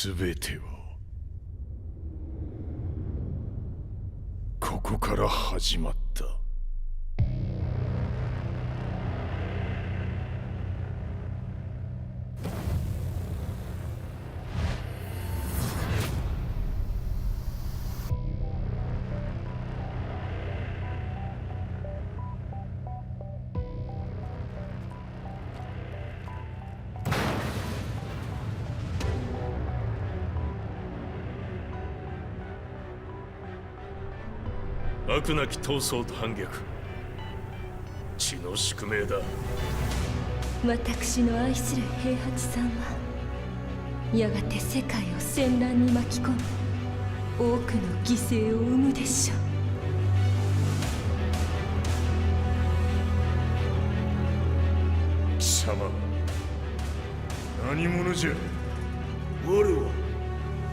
全てはここから始まった。悪なき闘争と反逆、血の宿命だ。私の愛する平八さんはやがて世界を戦乱に巻き込み多くの犠牲を生むでしょう。貴様何者じゃ。我は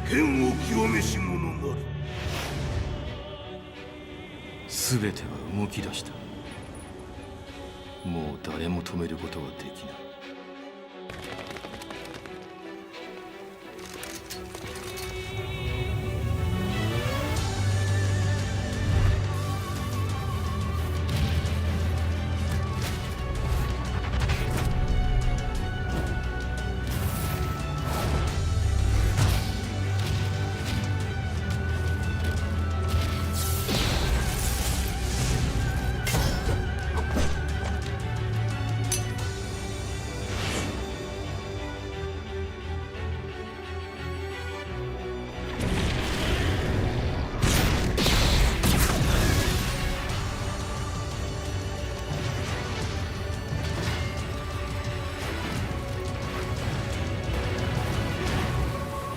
剣を極めし者なる。全ては動き出した。もう誰も止めることはできない。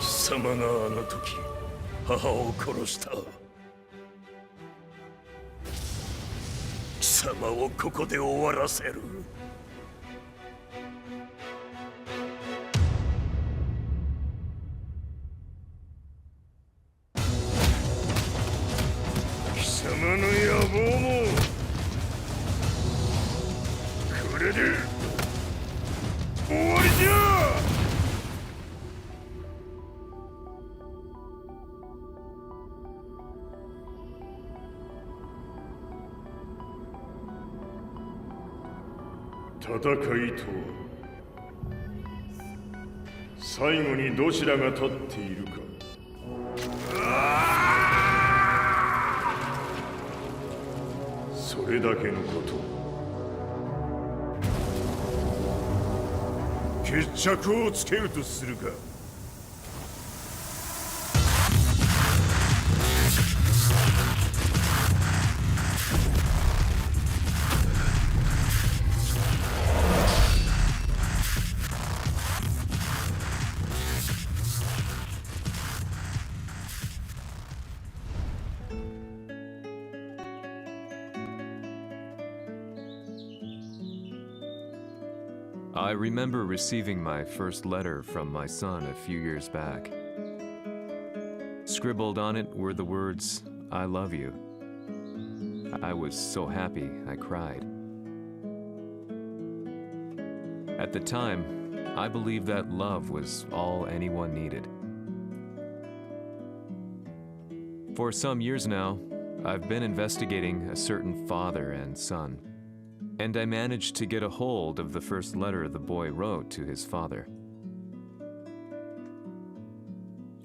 貴様があの時母を殺した。貴様をここで終わらせる。貴様の野望もこれで終わりじゃ。戦いとは最後にどちらが立っているか。それだけのこと。決着をつけるとするか。I remember receiving my first letter from my son a few years back. Scribbled on it were the words, "I love you." I was so happy I cried. At the time, I believed that love was all anyone needed. For some years now, I've been investigating a certain father and son, and I managed to get a hold of the first letter the boy wrote to his father.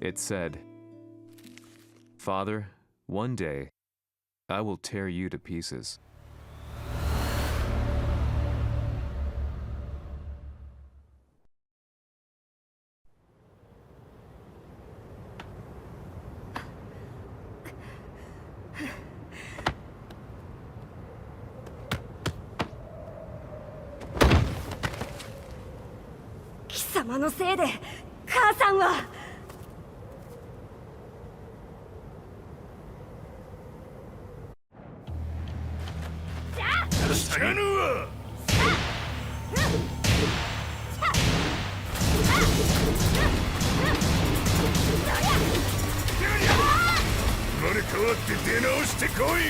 It said, "Father, one day, I will tear you to pieces." "貴様のせいで母さんは..." 生まれ変わって出直してこい。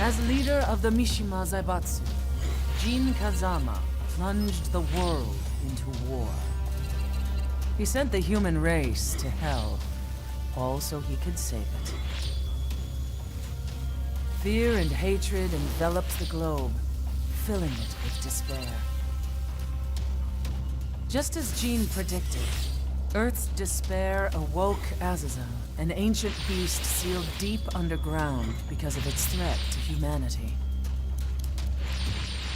As leader of the Mishima Zaibatsu, Jin Kazama plunged the world into war. He sent the human race to hell, all so he could save it. Fear and hatred enveloped the globe, filling it with despair. Just as Jin predicted, Earth's despair awoke Azazel, an ancient beast sealed deep underground because of its threat to humanity.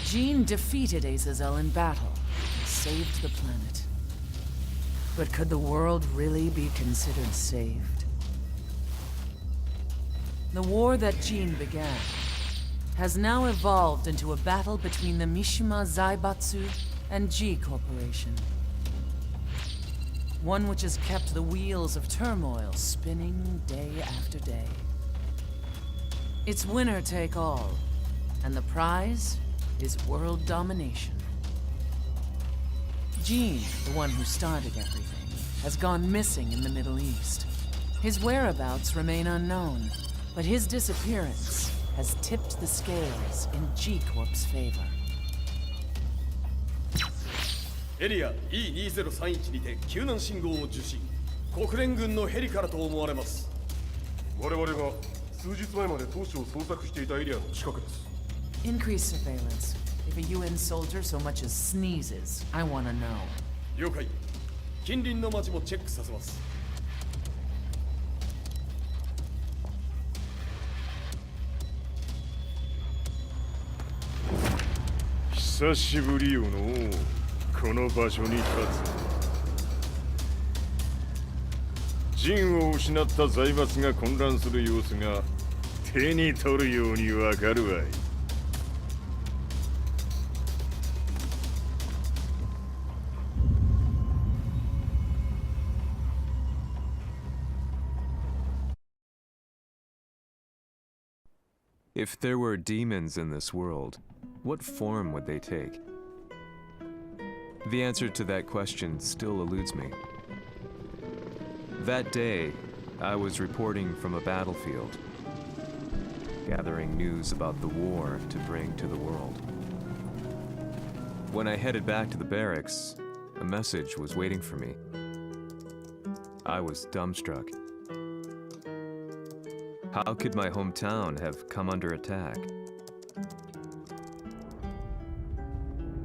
Jin defeated Azazel in battle and saved the planet. But could the world really be considered saved? The war that Jin began has now evolved into a battle between the Mishima Zaibatsu and G Corporation. One which has kept the wheels of turmoil spinning day after day. It's winner take all, and the prize is world domination. Jin, the one who started everything, has gone missing in the Middle East. His whereabouts remain unknown, but his disappearance has tipped the scales in G Corp's favor. エリア E2031 にて救難信号を受信。国連軍のヘリからと思われます。我々が数日前まで当初を捜索していたエリアの近くです。 Increase surveillance. If a UN soldier so much as sneezes, I want to know. 了解。近隣の町もチェックさせます。久しぶりよのこの場所に立つ。陣を失った財閥が混乱する様子が手に取るようにわかるわい。If there were demons in this world, what form would they take? The answer to that question still eludes me. That day, I was reporting from a battlefield, gathering news about the war to bring to the world. When I headed back to the barracks, a message was waiting for me. I was dumbstruck. How could my hometown have come under attack?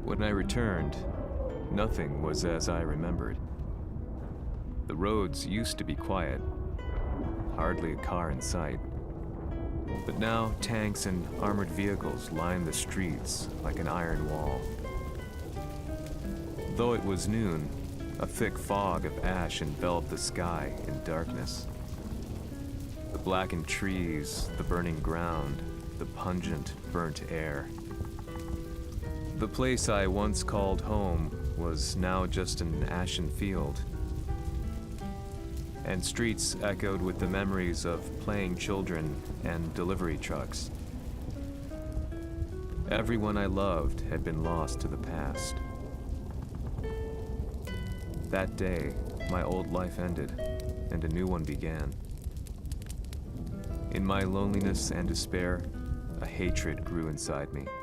When I returned, nothing was as I remembered. The roads used to be quiet, hardly a car in sight. But now tanks and armored vehicles lined the streets like an iron wall. Though it was noon, a thick fog of ash enveloped the sky in darkness. The blackened trees, the burning ground, the pungent, burnt air. The place I once called home was now just an ashen field. And streets echoed with the memories of playing children and delivery trucks. Everyone I loved had been lost to the past. That day, my old life ended, and a new one began. In my loneliness and despair, a hatred grew inside me.「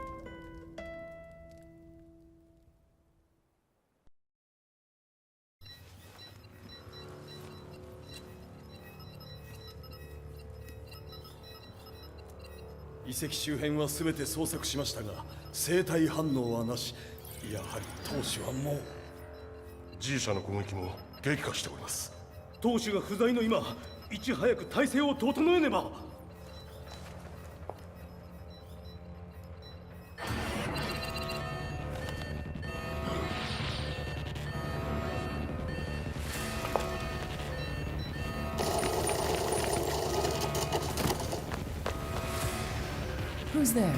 遺跡周辺は全て捜索しましたが、生体反応はなし。やはり当主はもう。G 社の攻撃も激化しております。当主が不在の今、いち早く体制を整えねば。Who's there?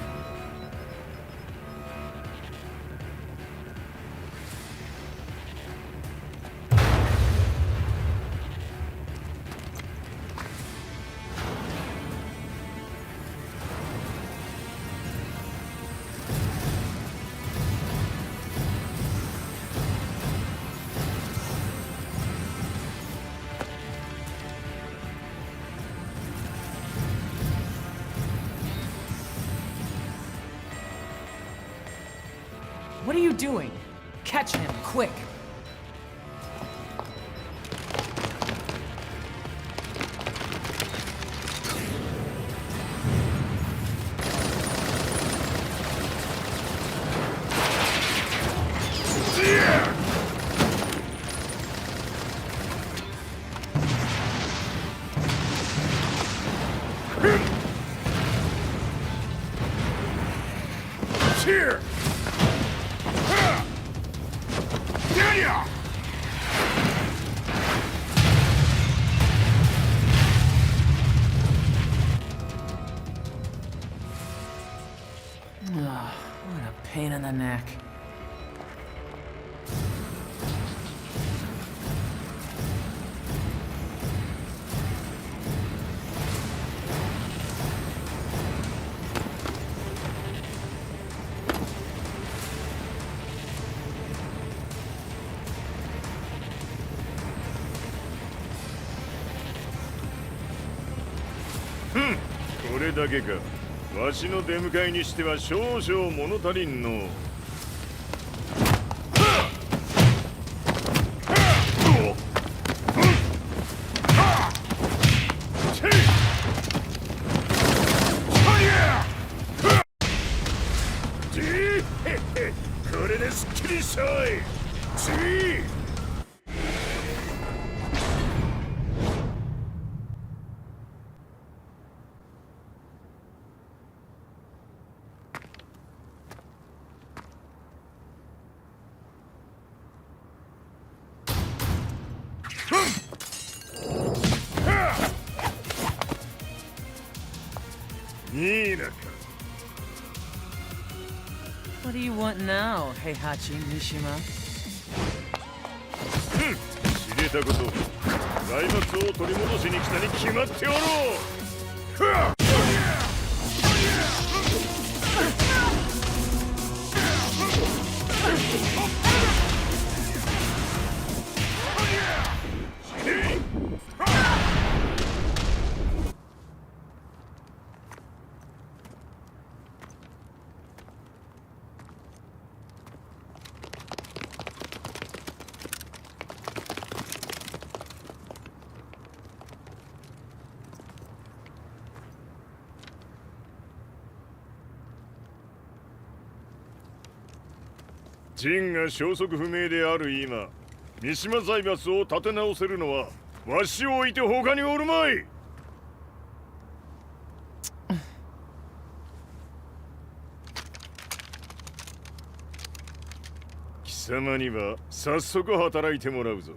What are you doing? Catch him, quick! Here! What a pain in the neck. Hmm. これだけか。わしの出迎えにしては少々物足りんの。これですっきりしょい。What do you want now, Heihachi Mishima? 知れたこと。財閥を取り戻しに来たに決まっておろう。ジンが消息不明である今、三島財閥を立て直せるのはわしを置いて他におるまい。貴様には早速働いてもらうぞ。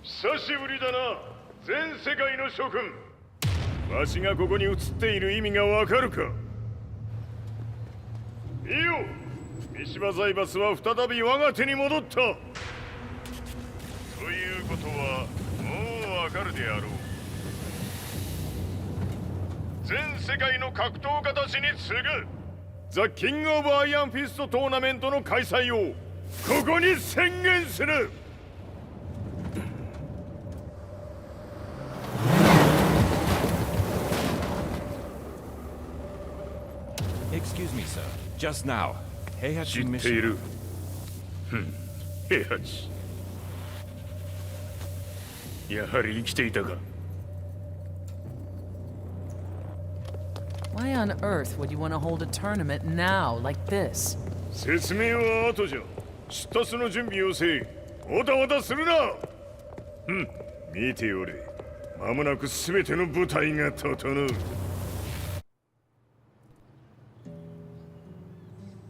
久しぶりだな、全世界の諸君。わしがここに映っている意味がわかるか。いいよ、三島財閥は再び我が手に戻った。ということはもうわかるであろう。全世界の格闘家たちに次ぐザ・キング・オブ・アイアンフィストトーナメントの開催をここに宣言する。Excuse me, sir. Just now, Heihachi 知ってい Mishima. る。平八。やはり生きていたか。Why on earth would you want to hold a tournament now, like this? 説明は後じゃ。出立の準備をせい。おたおたするな。見ておれ。間もなく全ての部隊が整う。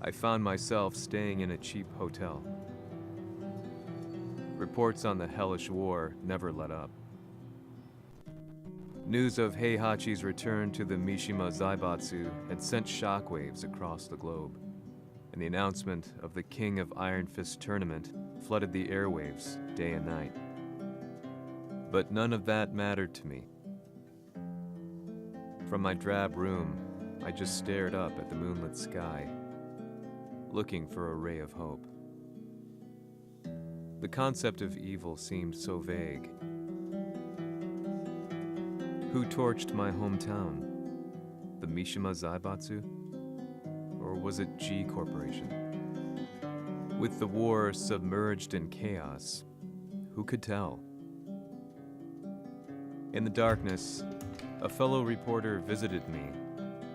I found myself staying in a cheap hotel. Reports on the hellish war never let up. News of Heihachi's return to the Mishima Zaibatsu had sent shockwaves across the globe, and the announcement of the King of Iron Fist tournament flooded the airwaves day and night. But none of that mattered to me. From my drab room, I just stared up at the moonlit sky, looking for a ray of hope. The concept of evil seemed so vague. Who torched my hometown? the Mishima Zaibatsu? Or was it G Corporation? With the war submerged in chaos, who could tell? In the darkness, a fellow reporter visited me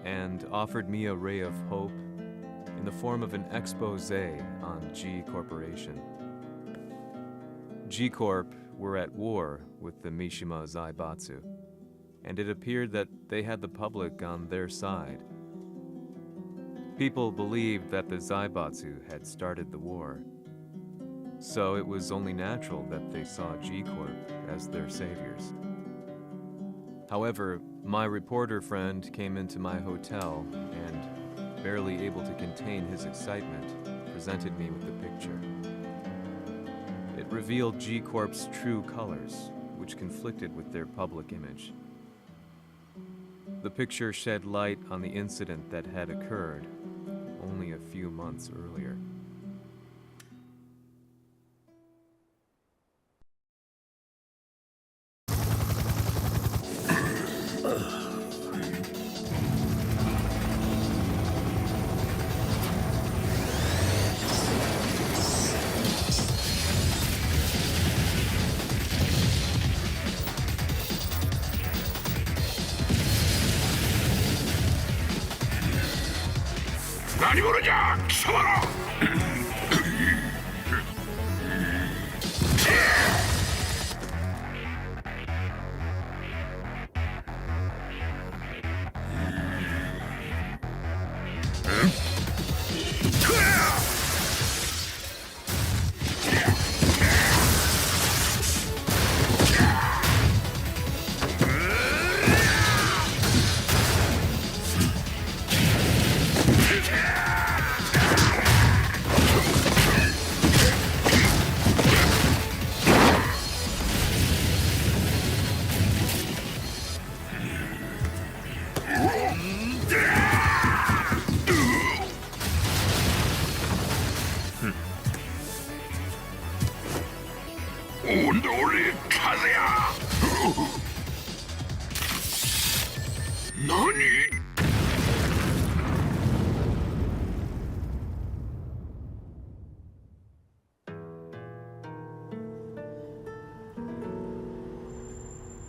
and offered me a ray of hope in the form of an expose on G Corporation. G Corp were at war with the Mishima Zaibatsu, and it appeared that they had the public on their side. People believed that the Zaibatsu had started the war, so it was only natural that they saw G Corp as their saviors. However, my reporter friend came into my hotel and, barely able to contain his excitement, presented me with the picture. It revealed G Corp's true colors, which conflicted with their public image. The picture shed light on the incident that had occurred only a few months earlier.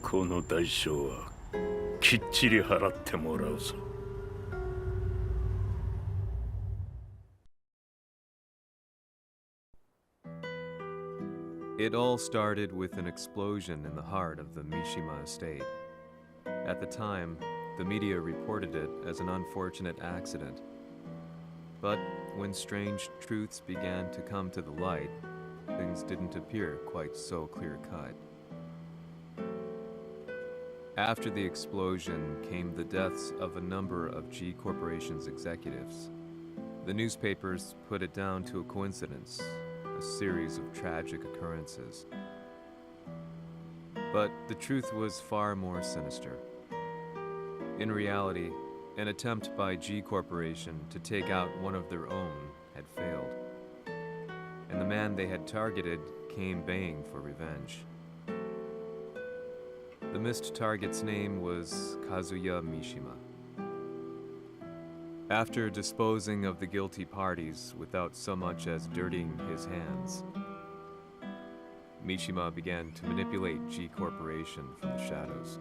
この代償はきっちり払ってもらうぞ。It all started with an explosion in the heart of the Mishima estate. At the time, the media reported it as an unfortunate accident. But when strange truths began to come to the light, things didn't appear quite so clear-cut. After the explosion came the deaths of a number of G Corporation's executives. The newspapers put it down to a coincidence, a series of tragic occurrences. But the truth was far more sinister. In reality, an attempt by G Corporation to take out one of their own had failed, and the man they had targeted came baying for revenge. The missed target's name was Kazuya Mishima. After disposing of the guilty parties without so much as dirtying his hands, Mishima began to manipulate G Corporation from the shadows.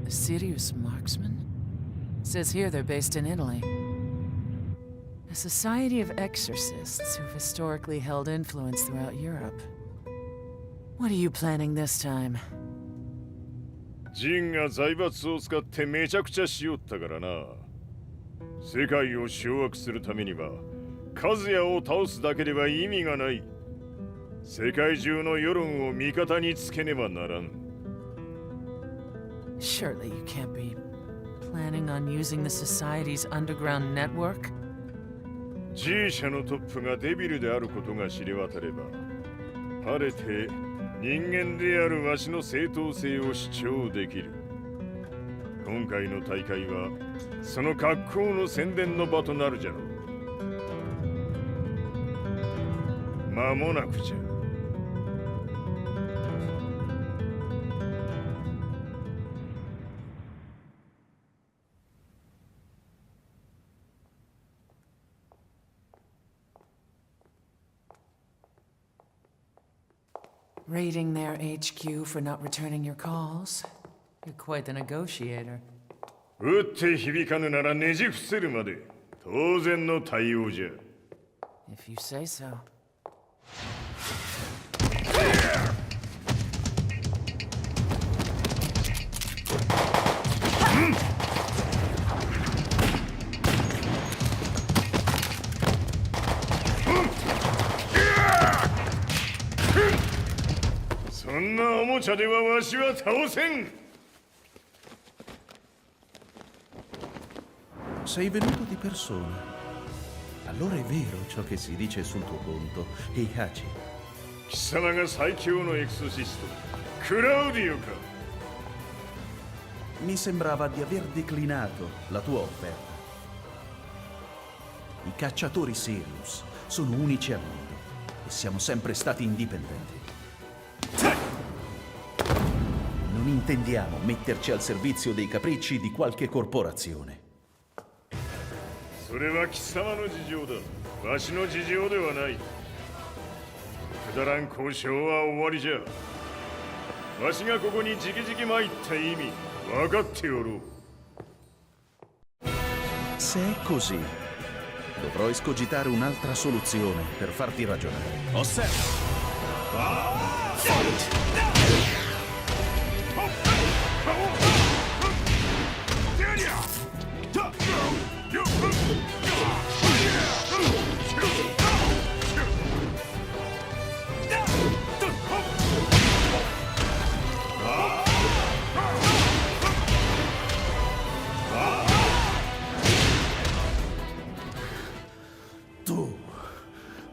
A serious marksman? Says here they're based in Italy. A society of exorcists who've historically held influence throughout Europe. What are you planning this time? ジンが財閥を使ってめちゃくちゃしよったからな。世界を掌握するためにはカズヤを倒すだけでは意味がない。世界中の世論を味方につけねばならん。Surely you can't be planning on using the society's underground network? G 社のトップがデビルであることが知れ渡れば、晴れて人間であるわしの正当性を主張できる。今回の大会はその格好の宣伝の場となるじゃろう。間もなくじゃ。Raiding their HQ for not returning your calls. You're quite the negotiator. 打って響かぬならねじ伏せるまで当然の対応じゃ。 If you say so. Hmm. そんなおもちゃではわしは倒せん。 Sei venuto di persona. Allora è vero ciò che si dice sul tuo conto, Heihachi. 貴様が最強のエクソシスト、クラウディオか。 Mi sembrava di aver declinato la tua offerta. I cacciatori Sirius sono unici al mondo e siamo sempre stati indipendenti. Non intendiamo metterci al servizio dei capricci di qualche corporazione. それは貴様の事情だ。わしの事情ではない。くだらん交渉は終わりじゃ。わしがここに直々参った意味、分かっておろう。 Se è così, dovrò escogitare un'altra soluzione per farti ragionare.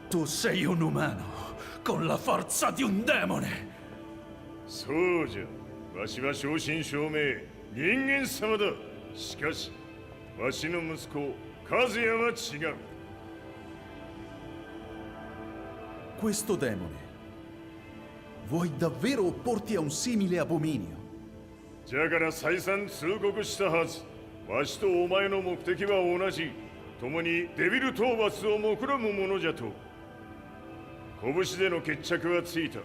Tu sei un umano, con la forza di un demone! そうじゃ。わしは正真正銘、人間様だ。しかし、わしの息子、和也は違う。 Questo demone, vuoi davvero opporti a un simile abominio? じゃから再三通告したはず。わしとお前の目的は同じ。共にデビル討伐を目論むものじゃと。拳での決着はついた。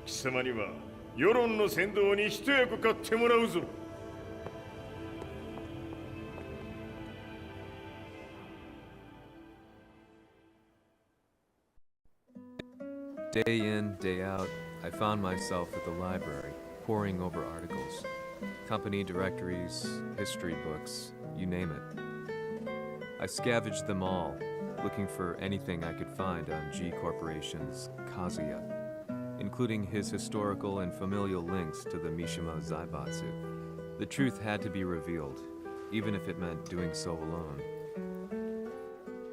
貴様には世論の先導に一役買ってもらうぞ。 Day in, day out, I found myself at the library, poring over articles, company directories, history books, you name it. I scavenged them all, looking for anything I could find on G Corporation's Kazuya, including his historical and familial links to the Mishima Zaibatsu. The truth had to be revealed, even if it meant doing so alone.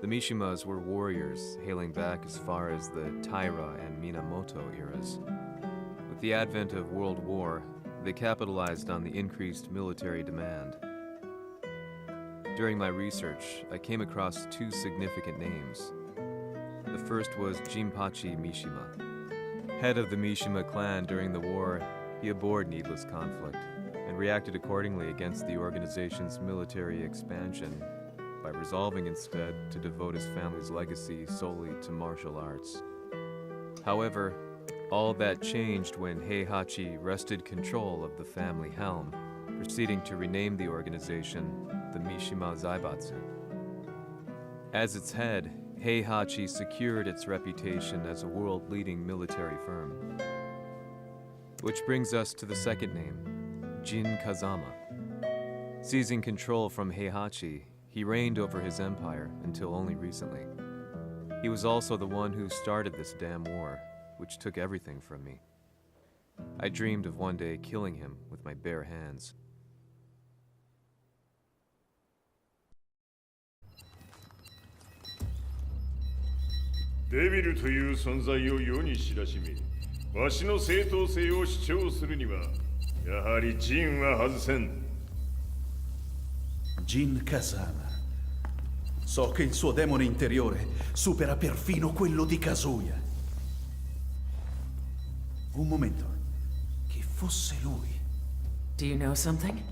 The Mishimas were warriors hailing back as far as the Taira and Minamoto eras. With the advent of World War, they capitalized on the increased military demand. During my research, I came across two significant names. The first was Jinpachi Mishima. Head of the Mishima clan during the war, he abhorred needless conflict and reacted accordingly against the organization's military expansion by resolving instead to devote his family's legacy solely to martial arts. However, all that changed when Heihachi wrested control of the family helm, proceeding to rename the organization the Mishima Zaibatsu. As its head, Heihachi secured its reputation as a world-leading military firm. Which brings us to the second name, Jin Kazama. Seizing control from Heihachi, he reigned over his empire until only recently. He was also the one who started this damn war, which took everything from me. I dreamed of one day killing him with my bare hands. デビルという存在を世に知らしめ、わしの正当性を主張するには、やはりジンは外せん。Jin Kazama. So che il suo demone interiore supera perfino quello di Kazuya. Un momento. Che fosse lui. Do you know something?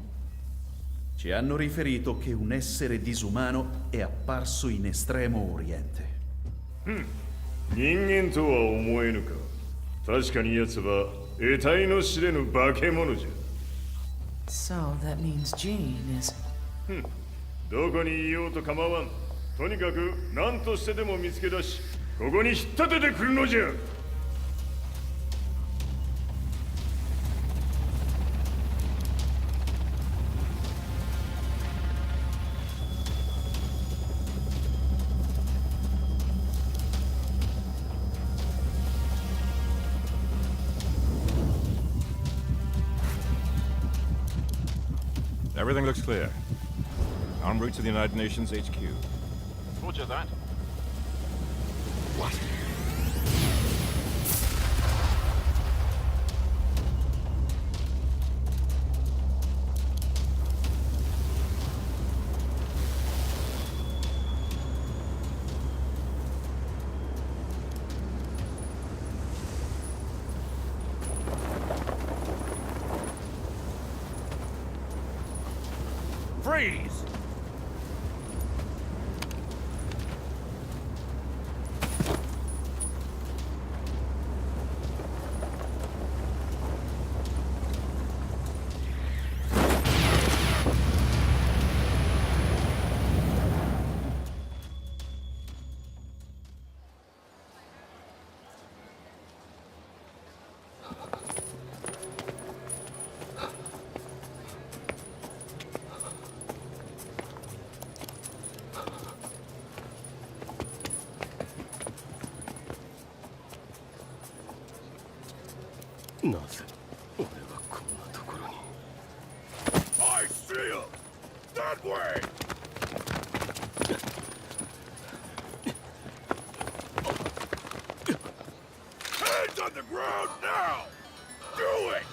Ci hanno riferito che un essere disumano è apparso in Estremo Oriente. 人間とは思えぬか。確かに奴は得体の知れぬ化け物じゃ。 So that means Jin is... どこにいようと構わん。とにかく何としてでも見つけ出し、ここに引っ立ててくるのじゃ。 Everything looks clear. En route to the United Nations HQ. Roger that. What? Freeze! I see him! That way! Hands on the ground now! Do it!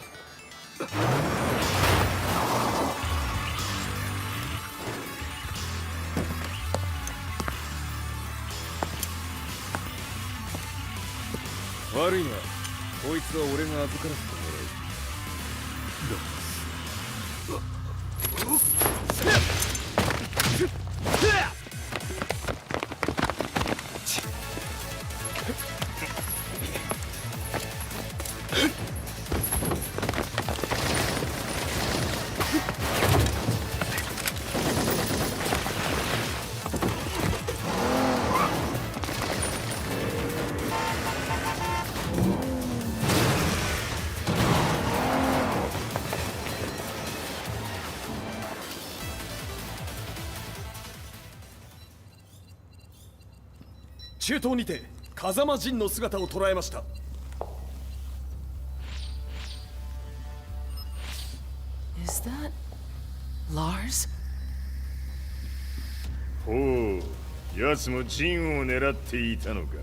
中東にて風間陣の姿を捉えました。 Is that... Lars? ほう、奴も陣を狙っていたのか。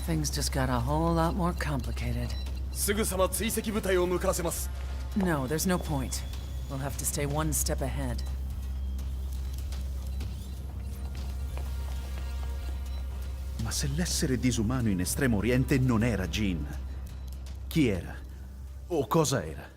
Things just got a whole lot more complicated. すぐさま追跡部隊を向かわせます。 No, there's no point. We'll have to stay one step ahead. Ma se l'essere disumano in Estremo Oriente non era Jin, chi era? O cosa era?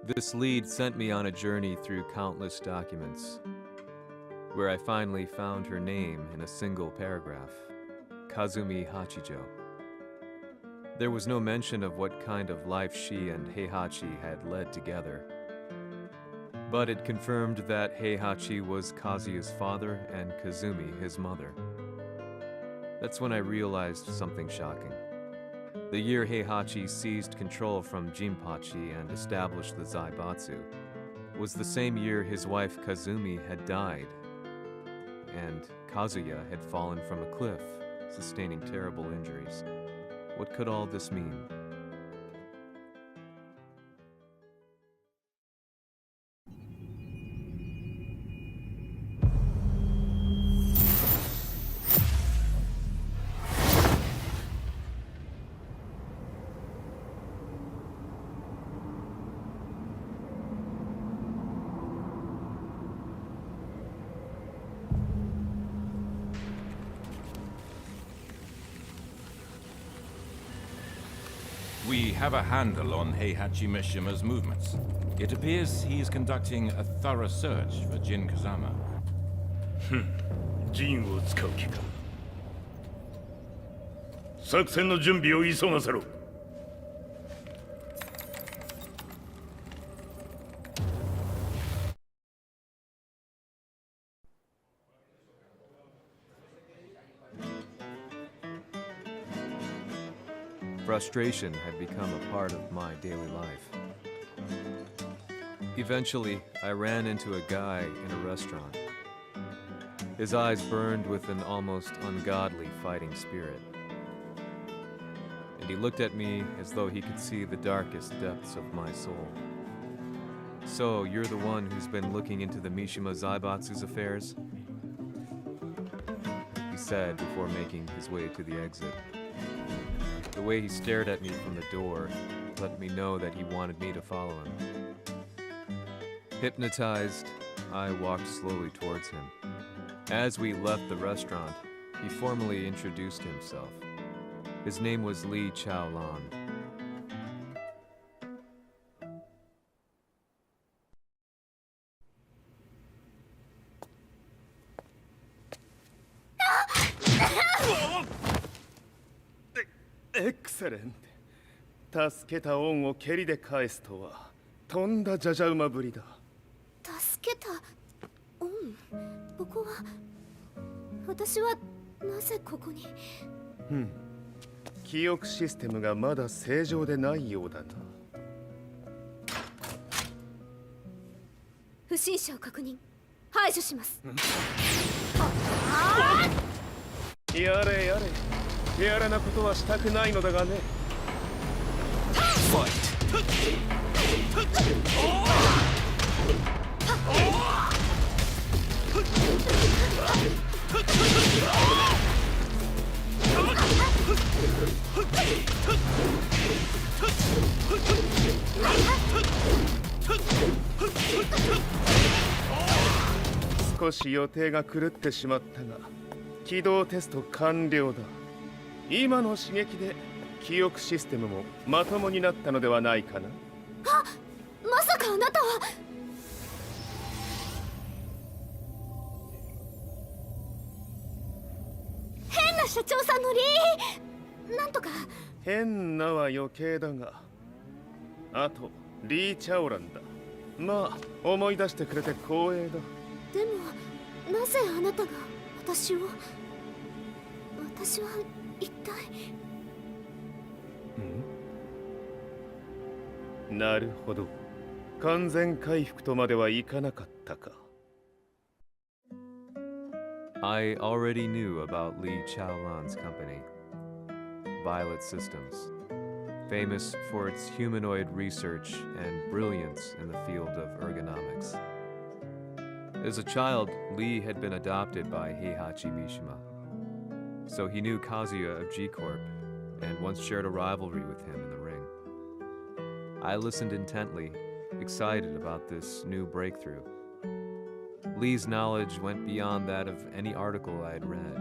This lead sent me on a journey through countless documents, where I finally found her name in a single paragraph, Kazumi Hachijo. There was no mention of what kind of life she and Heihachi had led together, but it confirmed that Heihachi was Kazuya's father and Kazumi his mother. That's when I realized something shocking. The year Heihachi seized control from Jinpachi and established the Zaibatsu was the same year his wife Kazumi had died, and Kazuya had fallen from a cliff, sustaining terrible injuries. What could all this mean? We have a handle on Heihachi Mishima's movements. It appears he is conducting a thorough search for Jin Kazama. ジンを使う気か。作戦の準備を急がせろ。Frustration had become a part of my daily life. Eventually, I ran into a guy in a restaurant. His eyes burned with an almost ungodly fighting spirit. And he looked at me as though he could see the darkest depths of my soul. So, you're the one who's been looking into the Mishima Zaibatsu's affairs? He said before making his way to the exit. The way he stared at me from the door let me know that he wanted me to follow him. Hypnotized, I walked slowly towards him. As we left the restaurant, he formally introduced himself. His name was Lee Chaolan. Excellent. 助けた恩を蹴りで返すとはとんだじゃじゃ馬ぶりだ。助けた恩？ここは私はなぜここに？記憶システムがまだ正常でないようだな。不審者を確認。排除します。やれやれ。手荒なことはしたくないのだがね。少し予定が狂ってしまったが、起動テスト完了だ。今の刺激で記憶システムもまともになったのではないかな。あ、まさかあなたは。変な社長さんのなんとか。変なは余計だが、あとリー・チャオランだ。まあ思い出してくれて光栄だ。でもなぜあなたが私を。私は一体。なるほど。完全回復とまではいかなかったか。I already knew about Lee Chaolan's company, Violet Systems, famous for its humanoid research and brilliance in the field of ergonomics. As a child, Lee had been adopted by Heihachi Mishima, so he knew Kazuya of G-Corp and once shared a rivalry with him in the ring. I listened intently, excited about this new breakthrough. Lee's knowledge went beyond that of any article I had read.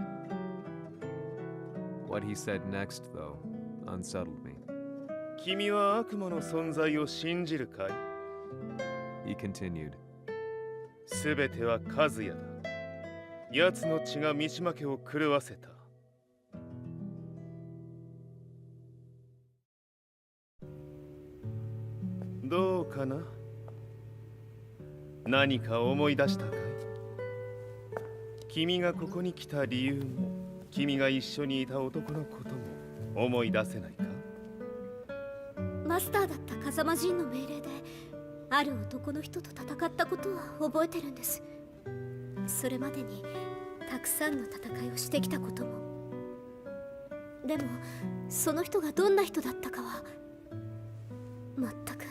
What he said next, though, unsettled me. 君は悪魔の存在を信じるかい? He continued. すべてはカズヤだ。奴の血が三島家を狂わせた。どうかな？何か思い出したかい？君がここに来た理由も、君が一緒にいた男のことも思い出せないか？マスターだった風間陣の命令で、ある男の人と戦ったことは覚えてるんです。それまでにたくさんの戦いをしてきたことも。でもその人がどんな人だったかは全く。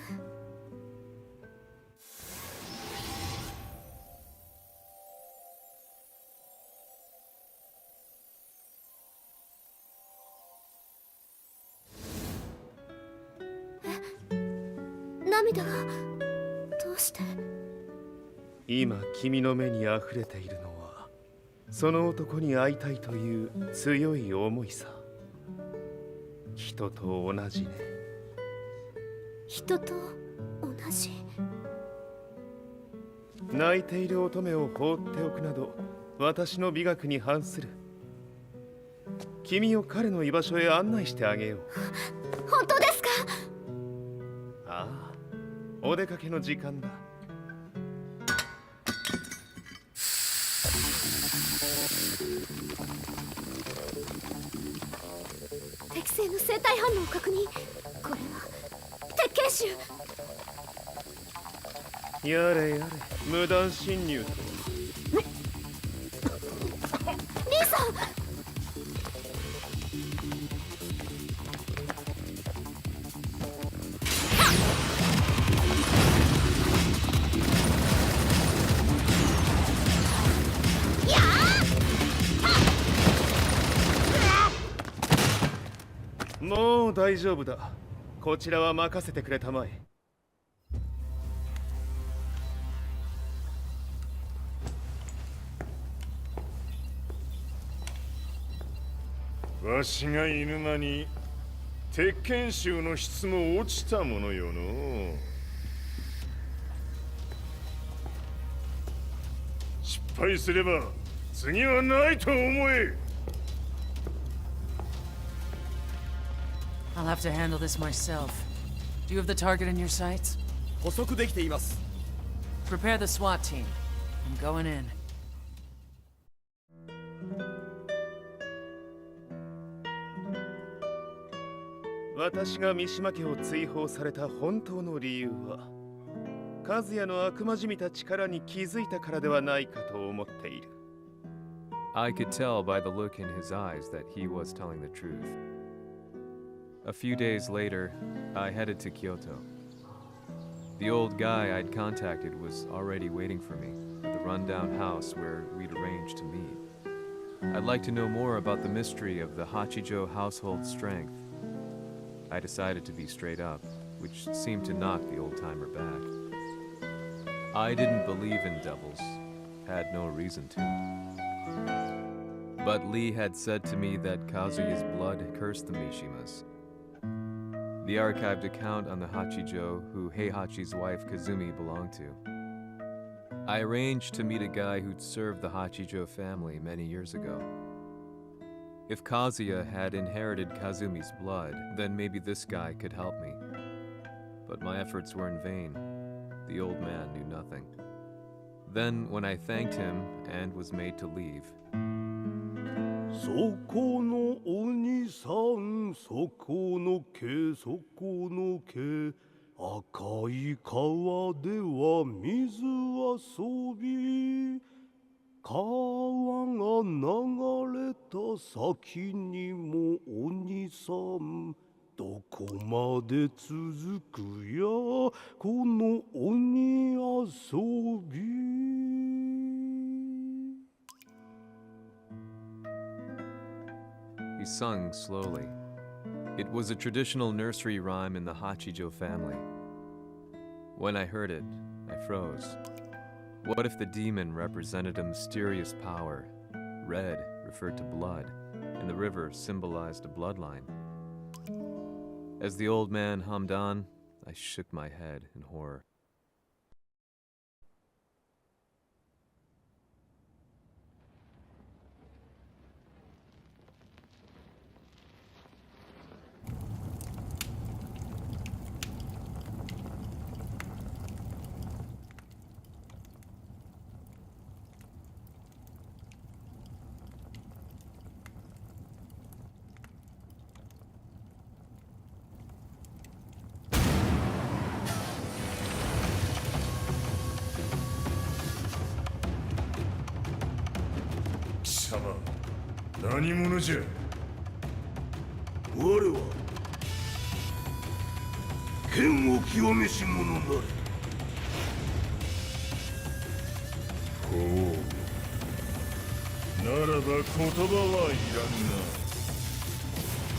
涙がどうして？今君の目に溢れているのはその男に会いたいという強い思いさ。人と同じね。人と同じ。泣いている乙女を放っておくなど私の美学に反する。君を彼の居場所へ案内してあげよう。本当ですか？ああ、お出かけの時間だ。適正の生体反応を確認。これは鉄拳臭。やれやれ、無断侵入とは。リーさん。もう大丈夫だ。こちらは任せてくれたまえ。わしがいる間に鉄拳衆の質も落ちたものよの。失敗すれば次はないと思え。I'll have to handle this myself. Do you have the target in your sights? 捕捉できています。Prepare the SWAT team. I'm going in. 私が三島家を追放された本当の理由は、和也の悪魔じみた力に気づいたからではないかと思っている。I could tell by the look in his eyes that he was telling the truth. A few days later, I headed to Kyoto. The old guy I'd contacted was already waiting for me at the rundown house where we'd arranged to meet. I'd like to know more about the mystery of the Hachijo household strength. I decided to be straight up, which seemed to knock the old-timer back. I didn't believe in devils, had no reason to. But Lee had said to me that Kazuya's blood cursed the Mishimas. The archived account on the Hachijo who Heihachi's wife Kazumi belonged to. I arranged to meet a guy who'd served the Hachijo family many years ago. If Kazuya had inherited Kazumi's blood, then maybe this guy could help me. But my efforts were in vain. The old man knew nothing. Then, when I thanked him and was made to leave, そこのお兄さん、そこの毛、そこの毛、赤い川では水遊び、川が流れた先にもお兄さん、どこまで続くやこの鬼遊び。he sung slowly. It was a traditional nursery rhyme in the Hachijo family. When I heard it, I froze. What if the demon represented a mysterious power? Red referred to blood, and the river symbolized a bloodline. As the old man hummed on, I shook my head in horror. 何者じゃ。我は剣を清めし者なり。ほう。ならば言葉はいらんな。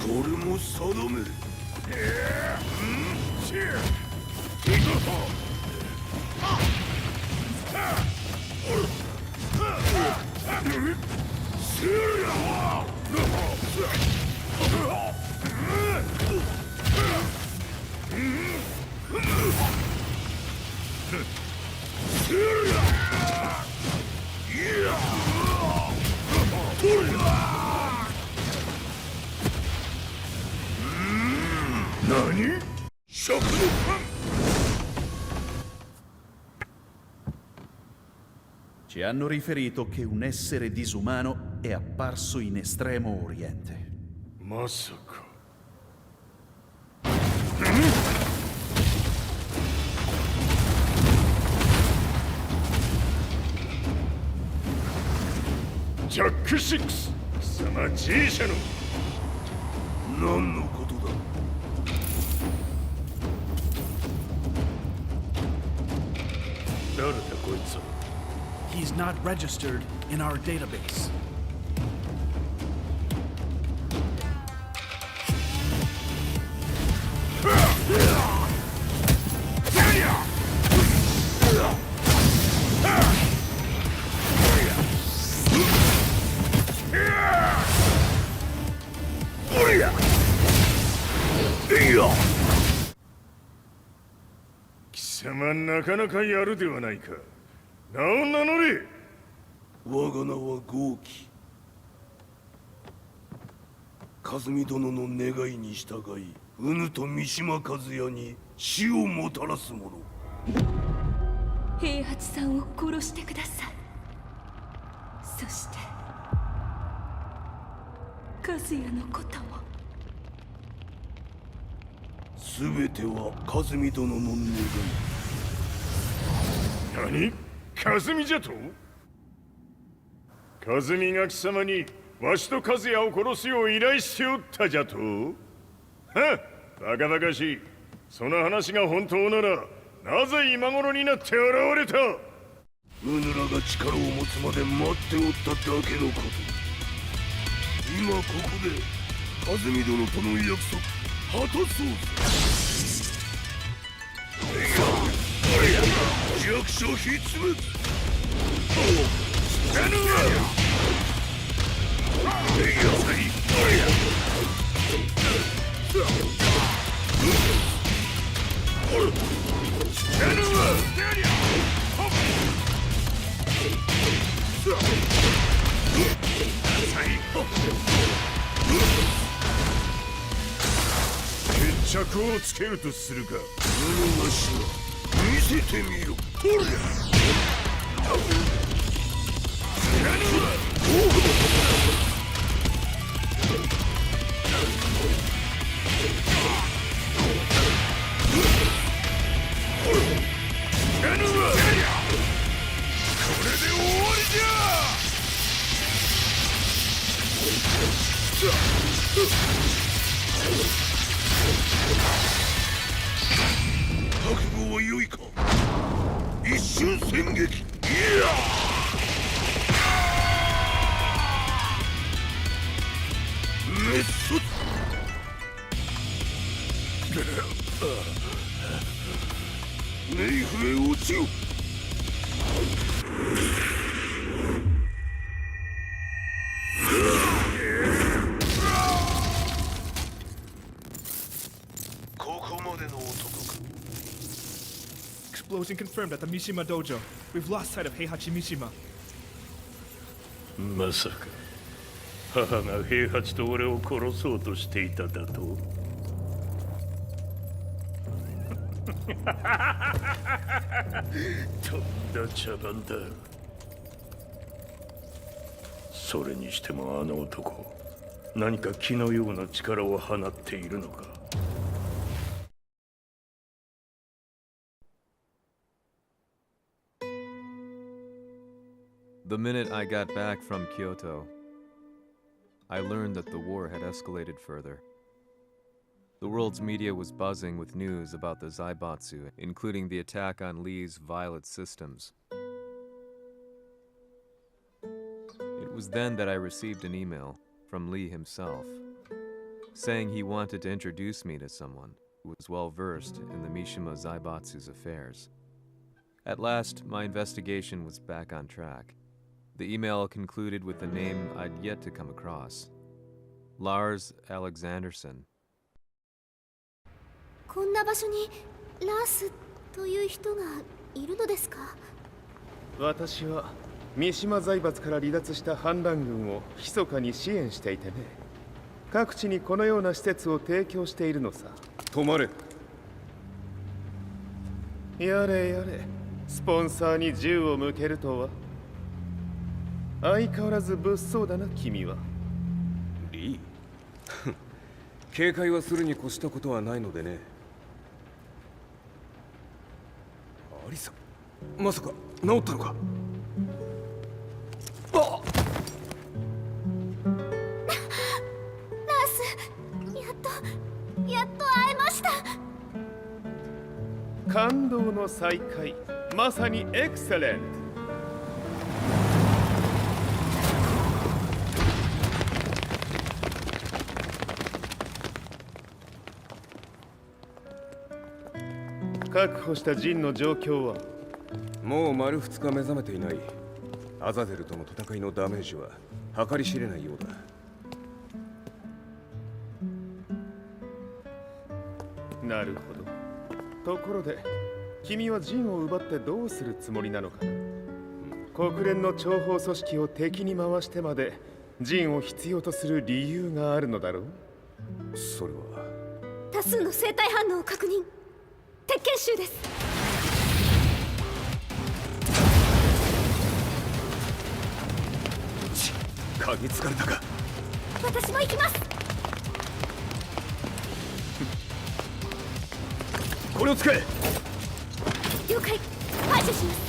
これも定め。何？食のパン。Ci hanno riferito che un essere disumano è apparso in Estremo Oriente. Masaka. Jack 6貴様 G 社の何のことだ。誰だこいつは。He's not registered in our database. Yeah! 貴様なかなかやるではないか。名を名乗れ。我が名は豪輝。和美殿の願いに従い、うぬと三島和也に死をもたらす者。平八さんを殺してください。そして和也のことも。すべては和美殿の願い。何？和美じゃと？和美が貴様にわしと和也を殺すよう依頼しておったじゃと？はっ、バカバカしい。その話が本当ならなぜ今頃になって現れた？うぬらが力を持つまで待っておっただけのこと。今ここで和美殿との約束果たそうぜ。弱者必滅。死なぬわ。決着をつけるとするか。物なしは見せてみよ。とりゃ。これで終わりじゃ。覚悟は良いか。一瞬戦撃。いや滅卒。冥府へ落ちよ。ここまでの男か。Explosion confirmed at the Mishima dojo. We've lost sight of Heihachi Mishima. まさか母が平八と俺を殺そうとしていただと？とんだ茶番だ。それにしてもあの男、何か気のような力を放っているのか。The minute I got back from Kyoto, I learned that the war had escalated further. The world's media was buzzing with news about the Zaibatsu, including the attack on Lee's Violet systems. It was then that I received an email from Lee himself, saying he wanted to introduce me to someone who was well versed in the Mishima Zaibatsu's affairs. At last, my investigation was back on track. The email concluded with a name I'd yet to come across. Lars Alexanderson. こんな場所にラースという人がいるのですか？私は三島財閥から離脱した反乱軍を密かに支援していてね。各地にこのような施設を提供しているのさ。止まれ。やれやれ、スポンサーに銃を向けるとは。相変わらず物騒だな君は。リー警戒はするに越したことはないのでね。アリサ、まさか治ったのか。ナース、やっと会えました。感動の再会、まさにエクセレント。確保したジンの状況は。もう丸2日目覚めていない。アザゼルとの戦いのダメージは計り知れないようだ。なるほど。ところで君はジンを奪ってどうするつもりなのかな。国連の諜報組織を敵に回してまでジンを必要とする理由があるのだろう。それは多数の生体反応を確認。鉄拳集です。嗅ぎつかれたか。私も行きます。これを使え。了解。排除します。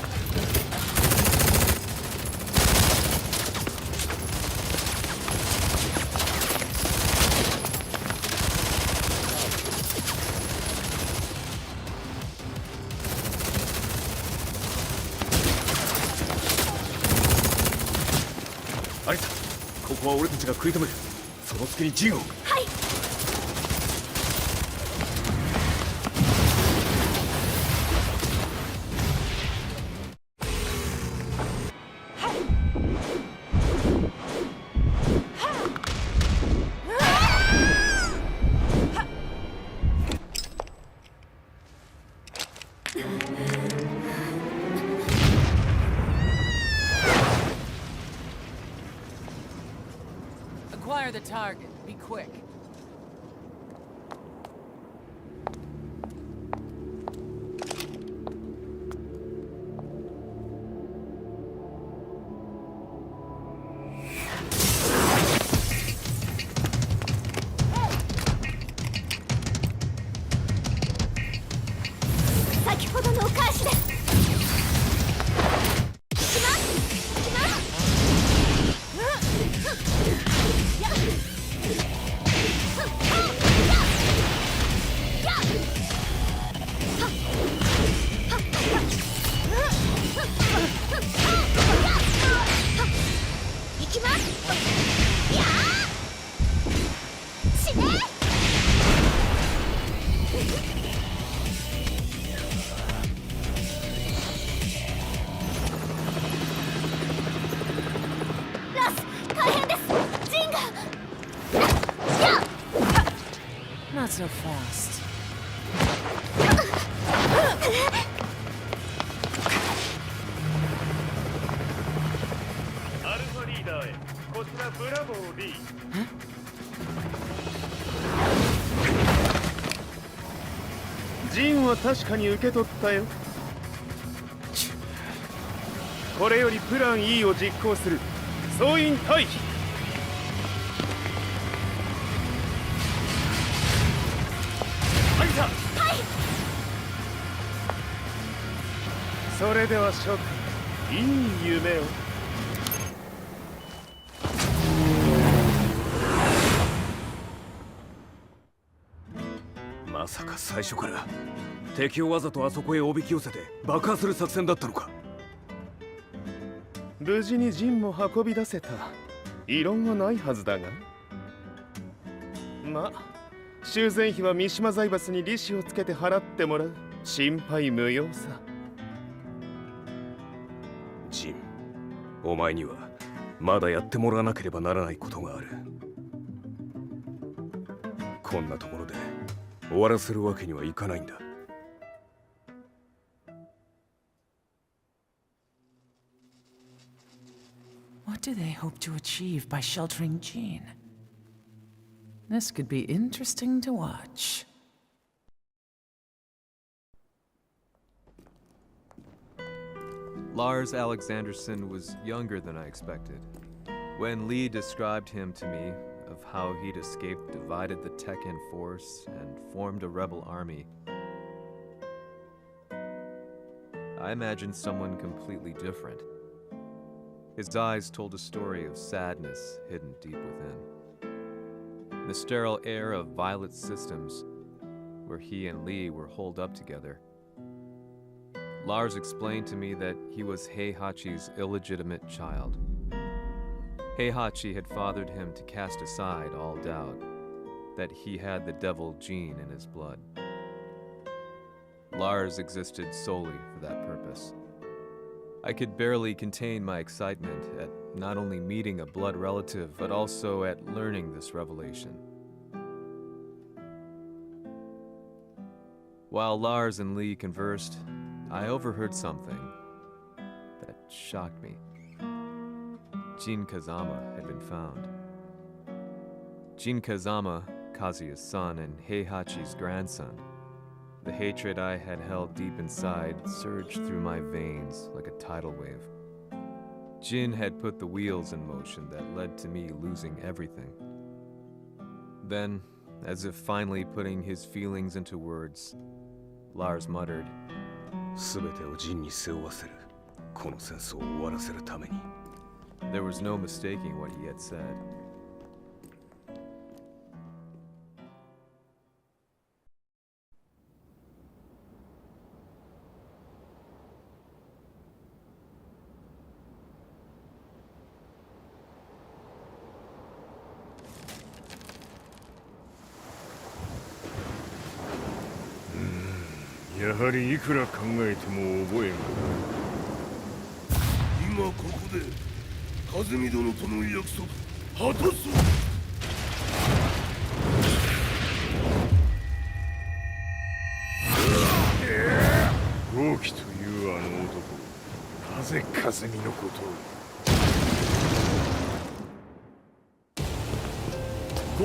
アリサ、ここは俺たちが食い止める。その隙にジンを。はい。Acquire the target. Be quick. Not so fast. アルファリーダーへ。こちらブラボー D。ジンは確かに受け取ったよ。これよりプラン E を実行する。総員退避。アリサ。はい。それでは諸君、いい夢を。まさか最初から敵をわざとあそこへおびき寄せて爆破する作戦だったのか。無事にジンも運び出せた。異論はないはずだが。まあ修繕費は三島財閥に利子をつけて払ってもらう。心配無用さ。ジン、お前にはまだやってもらわなければならないことがある。こんなところで終わらせるわけにはいかないんだ。What do they hope to achieve by sheltering Jin? This could be interesting to watch. Lars Alexanderson was younger than I expected. When Lee described him to me, of how he'd escaped, divided the Tekken force, and formed a rebel army, I imagined someone completely different. His eyes told a story of sadness hidden deep within. In the sterile air of Violet Systems, where he and Lee were holed up together, Lars explained to me that he was Heihachi's illegitimate child. Heihachi had fathered him to cast aside all doubt that he had the devil Jin in his blood. Lars existed solely for that purpose. I could barely contain my excitement at not only meeting a blood relative, but also at learning this revelation. While Lars and Lee conversed, I overheard something that shocked me. Jin Kazama had been found. Jin Kazama, Kazuya's son and Heihachi's grandson. The hatred I had held deep inside surged through my veins like a tidal wave. Jin had put the wheels in motion that led to me losing everything. Then, as if finally putting his feelings into words, Lars muttered, 全てをジンに背負わせる。この戦争を終わらせるために。 There was no mistaking what he had said. Hmm, やはりいくら考えても覚えが今ここで風見殿との約束果たそう。豪気というあの男、なぜ風見のこと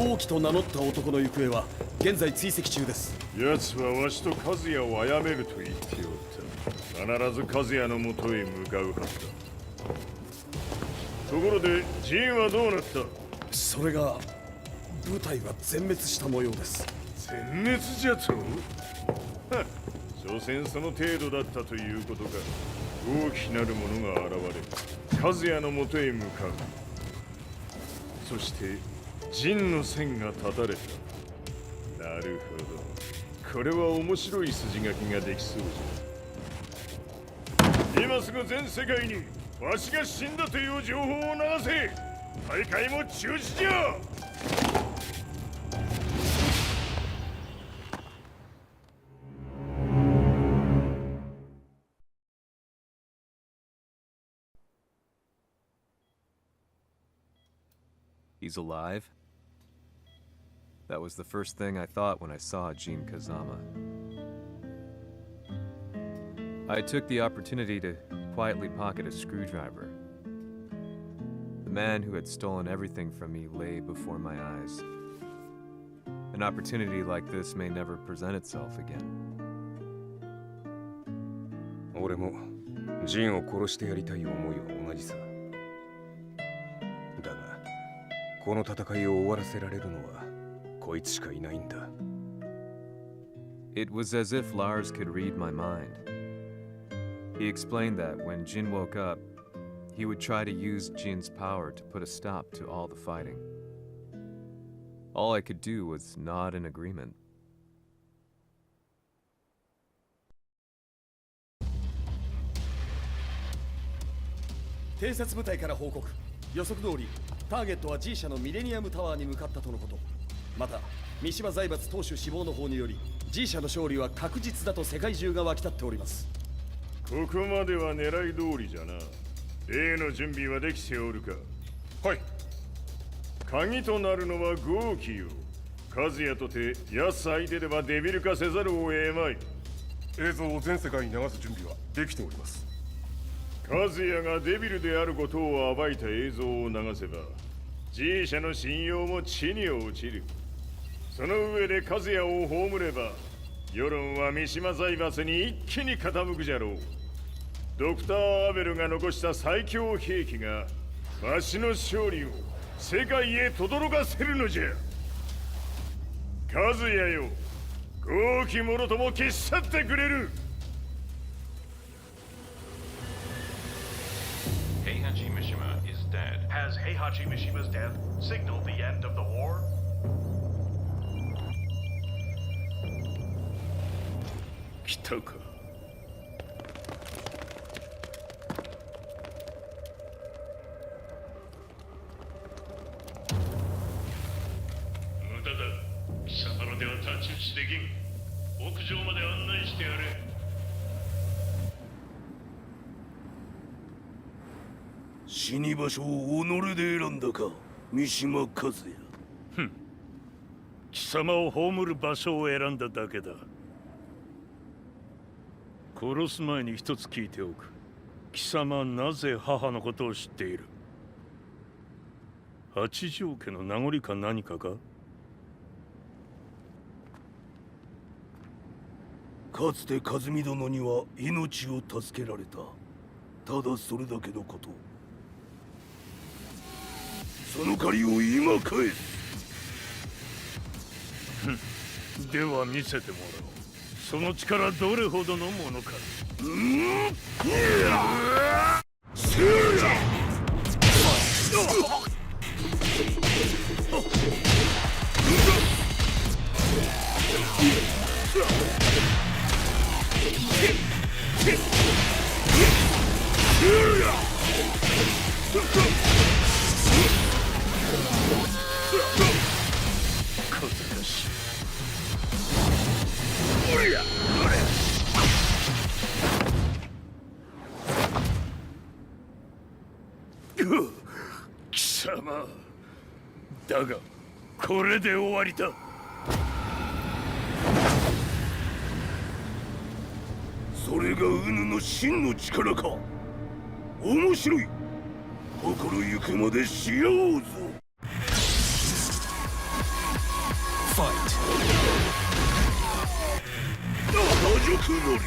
を。豪気と名乗った男の行方は現在追跡中です。奴はわしと和也を殺めると言っておった。必ず和也のもとへ向かうはずだ。ところでジンはどうなった？それが部隊は全滅した模様です。全滅じゃと？はっ、所詮その程度だったということか。大きなる者が現れ、和也のもとへ向かう。そしてジンの線が断たれた。なるほど。これは面白い筋書きができそうじゃ。今すぐ全世界にわしが死んだという情報を流せ。大会も中止じゃ。He's alive? That was the first thing I thought when I saw Jin Kazama. I took the opportunity to quietly pocket a screwdriver. The man who had stolen everything from me lay before my eyes. An opportunity like this may never present itself again. 俺もジンを殺してやりたい思いは同じさ。だが、この戦いを終わらせられるのはこいつしかいないんだ。It was as if Lars could read my mind. He explained that when Jin woke up, he would try to use Jin's power to put a stop to all the fighting. All I could do was nod in agreement. 偵察部隊から報告。予測通り、ターゲットは G 社のミレニアムタワーに向かったとのこと。また、三島財閥当主死亡の方により、G 社の勝利は確実だと世界中が沸き立っております。ここまでは狙い通りじゃな。例の準備はできておるか。はい。鍵となるのは豪気よ。和也とて安相手ではデビル化せざるを得まい。映像を全世界に流す準備はできております。和也がデビルであることを暴いた映像を流せば G 社の信用も地に落ちる。その上で和也を葬れば世論は三島財閥に一気に傾くじゃろう。ドクター・アベルが残した最強兵器がわしの勝利を世界へ轟かせるのじゃ。和也よ、豪気者とも消し去ってくれる。Heihachi Mishima is dead. Has Heihachi Mishima's death signaled the end of the war? 来たか。無駄だ。貴様らでは太刀打ちできん。屋上まで案内してやれ。死に場所を己で選んだか、三島和也。ふん。貴様を葬る場所を選んだだけだ。殺す前に一つ聞いておく。貴様なぜ母のことを知っている？八条家の名残か何かか？かつて和美殿には命を助けられた。ただそれだけのこと。その借りを今返す。では見せてもらおう。その力どれほどのものか。小賢しい。貴様だがこれで終わりだ。それがウヌの真の力か。面白い。心ゆくまでしようぞ。ファイト。魔族乗り。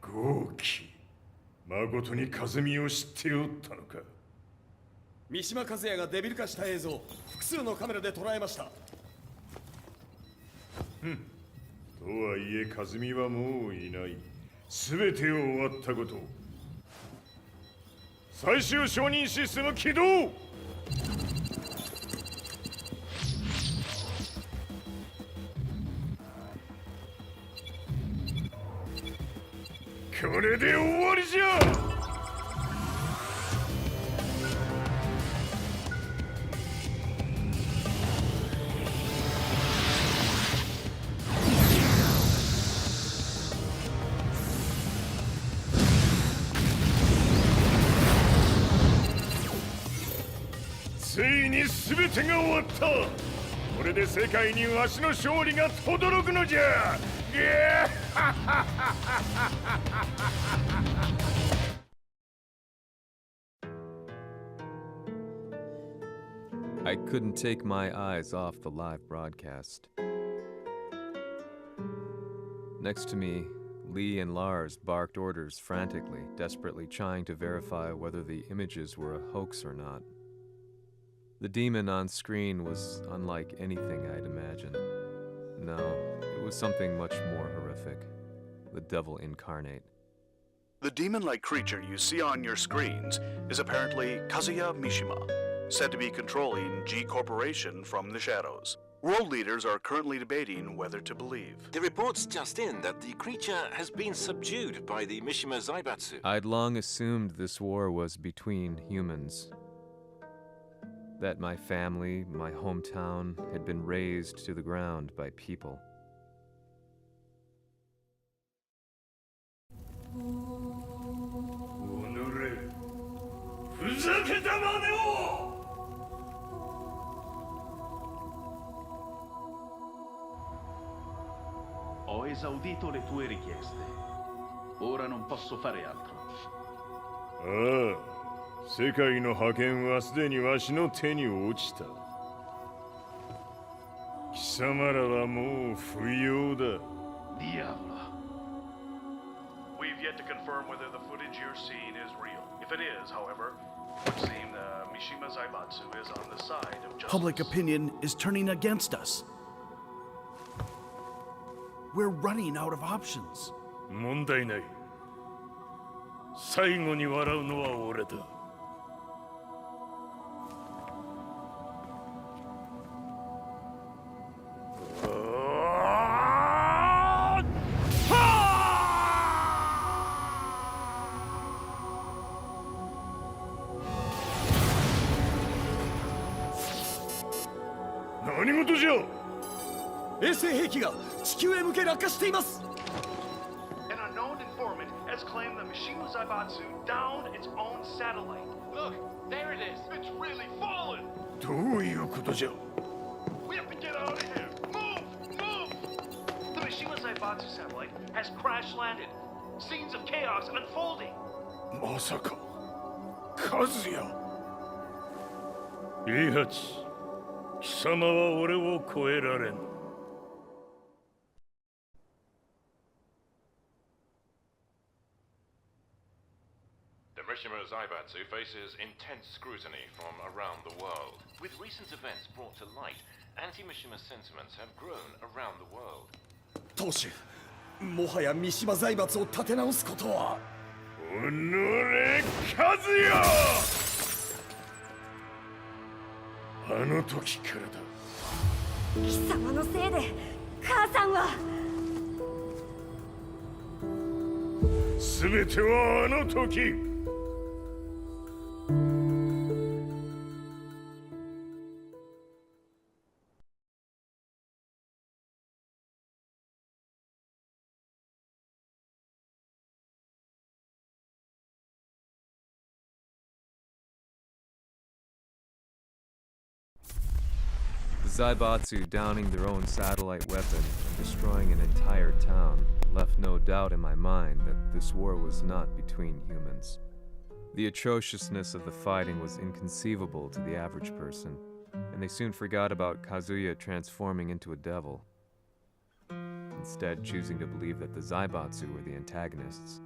豪気。誠に風見を知っておったのか。三島和也がデビル化した映像、複数のカメラで捉えました。とはいえ和美はもういない。全てを終わったこと。最終承認システム起動。これで終わりじゃ。ついに全てが終わった。これで世界にわしの勝利が轟くのじゃ。I couldn't take my eyes off the live broadcast. Next to me, Lee and Lars barked orders frantically, desperately trying to verify whether the images were a hoax or not. The demon on screen was unlike anything I'd imagined. No, it was something much more horrific. The devil incarnate. The demon-like creature you see on your screens is apparently Kazuya Mishima, said to be controlling G Corporation from the shadows. World leaders are currently debating whether to believe. The reports just in that the creature has been subdued by the Mishima Zaibatsu. I'd long assumed this war was between humans. That my family, my hometown, had been razed to the ground by people. esaudito le tue richieste. Ora non posso fare altro. ああ、世界の覇権はすでにわしの手に落ちた。貴様らはもう不要だ。Diavolo. We've yet to confirm whether the footage you're seeing is real. If it is, however, it would seem the Mishima Zaibatsu is on the side of justice. Public opinion is turning against us. We're running out of options. 問題ない。最後に笑うのは俺だ。何事じゃ。衛星兵器が地球へ向け落下しています。 An unknown informant has claimed the Mishima Zaibatsu downed its own satellite. Look, there it is. It's really fallen. どういうことじゃ。 We have to get out of here. Move! Move! The Mishima Zaibatsu satellite has crash landed. Scenes of chaos unfolding. まさか、カズヤ。イハチ、貴様は俺を超えられん。The Mishima Zaibatsu faces intense scrutiny from around the world. With recent events brought to light, anti-Mishima sentiments have grown around the world. 当主、もはや三島財閥を立て直すことは。おのれ、カズヤ！あの時からだ。貴様のせいで母さんは。全てはあの時。The Zaibatsu downing their own satellite weapon and destroying an entire town left no doubt in my mind that this war was not between humans. The atrociousness of the fighting was inconceivable to the average person, and they soon forgot about Kazuya transforming into a devil, instead choosing to believe that the Zaibatsu were the antagonists.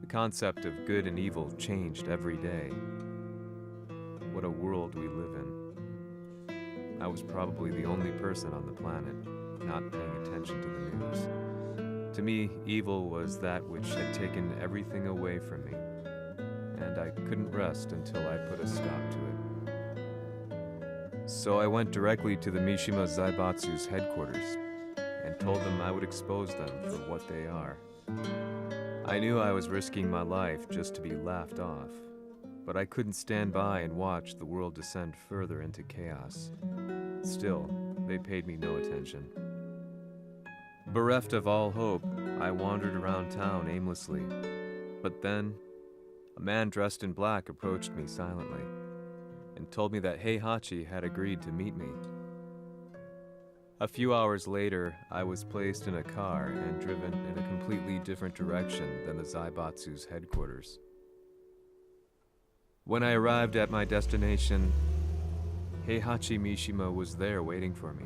The concept of good and evil changed every day. What a world we live in. I was probably the only person on the planet not paying attention to the news. To me, evil was that which had taken everything away from me, and I couldn't rest until I put a stop to it. So I went directly to the Mishima Zaibatsu's headquarters and told them I would expose them for what they are. I knew I was risking my life just to be laughed off, but I couldn't stand by and watch the world descend further into chaos. Still, they paid me no attention. Bereft of all hope, I wandered around town aimlessly. But then, a man dressed in black approached me silently and told me that Heihachi had agreed to meet me. A few hours later, I was placed in a car and driven in a completely different direction than the Zaibatsu's headquarters. When I arrived at my destination, Heihachi Mishima was there waiting for me.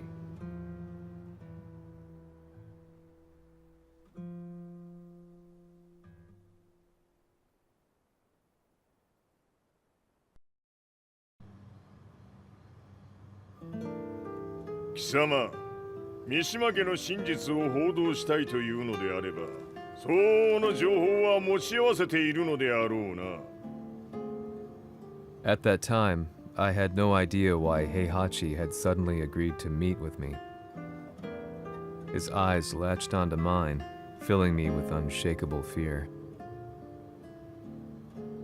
Kisama, 三島家の真実を報道したいというのであれば、相応の情報は持ち合わせているのであろうな。At that time, I had no idea why Heihachi had suddenly agreed to meet with me. His eyes latched onto mine, filling me with unshakable fear.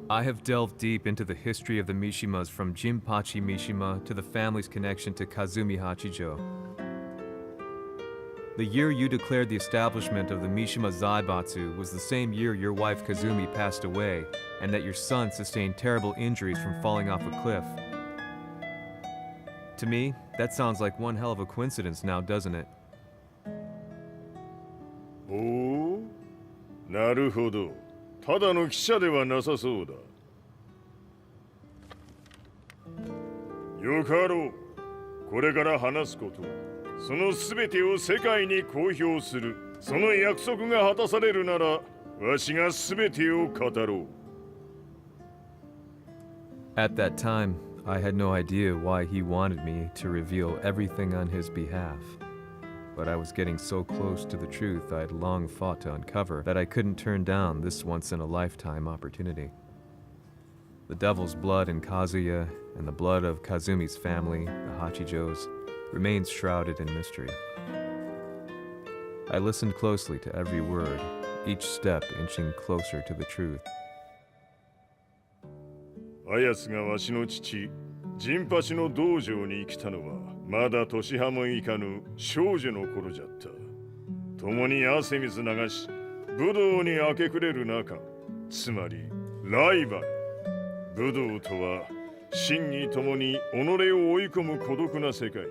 I have delved deep into the history of the Mishimas from Jinpachi Mishima to the family's connection to Kazumi Hachijo. The year you declared the establishment of the Mishima Zaibatsu was the same year your wife Kazumi passed away, and that your son sustained terrible injuries from falling off a cliff. To me, that sounds like one hell of a coincidence now, doesn't it? おお、なるほど。ただの記者ではなさそうだ。よかろう。これから話すこと、その全てを世界に公表する、その約束が果たされるなら、わしが全てを語ろう。At that time, I had no idea why he wanted me to reveal everything on his behalf. But I was getting so close to the truth I had long fought to uncover that I couldn't turn down this once-in-a-lifetime opportunity. The devil's blood in Kazuya and the blood of Kazumi's family, the Hachijos, remains shrouded in mystery. I listened closely to every word, each step inching closer to the truth. あやつがわしの父、ジンパチの道場に来たのは、まだ年半もいかぬ少女の頃じゃった。共に汗水流し、武道に明け暮れる中、つまりライバル。武道とは、真に共に己を追い込む孤独な世界。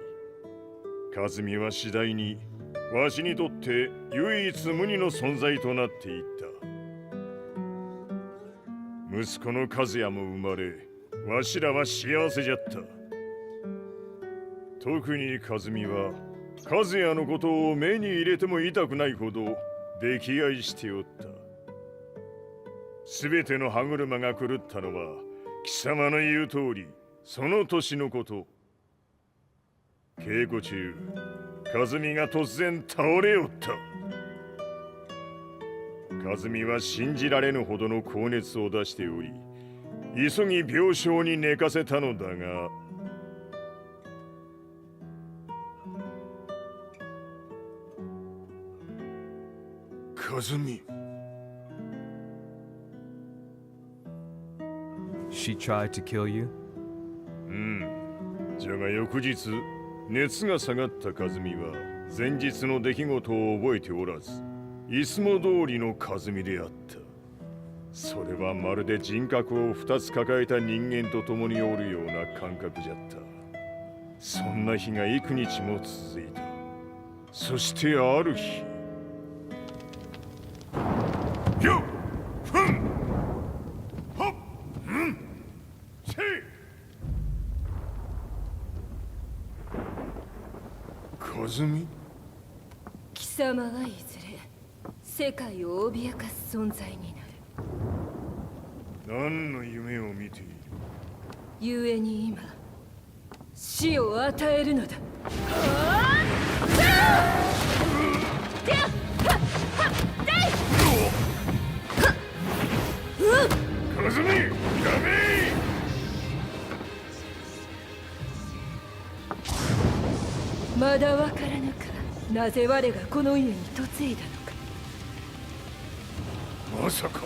和美は次第に、わしにとって唯一無二の存在となっていった。息子の和也も生まれ、わしらは幸せじゃった。特に和美は、和也のことを目に入れても痛くないほど溺愛しておった。すべての歯車が狂ったのは、貴様の言う通り、その年のこと。稽古中、和美が突然倒れおった。和美は信じられぬほどの高熱を出しており、急ぎ病床に寝かせたのだが、和美。She tried to kill you? じゃが翌日、熱が下がった和美は前日の出来事を覚えておらず、いつも通りの和美であった。それはまるで人格を2つ抱えた人間と共におるような感覚じゃった。そんな日が幾日も続いた。そしてある日、よっふんほっんせい和美。貴様はいずれ世界を脅かす存在になる。何の夢を見ている？故に今死を与えるのだ。和美、やめ！まだわからぬか、なぜ我がこの家に嫁いだのか。まさか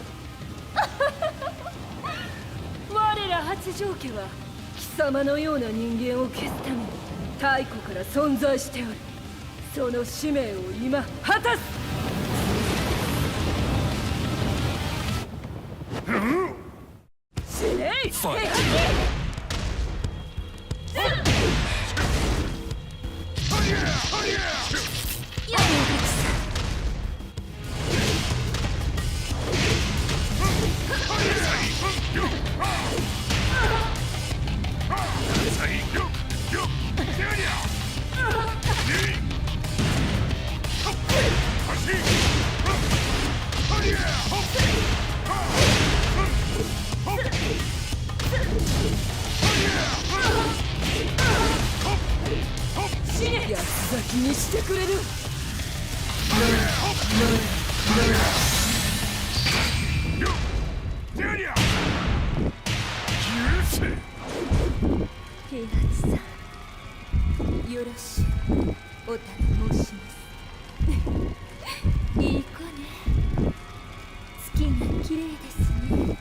我ら八丈家は貴様のような人間を消すために太古から存在しておる。その使命を今果たす。死ねい！安咲きにしてくれる。平八さん、よろしくお頼申します。いい子ね。月が綺麗ですね。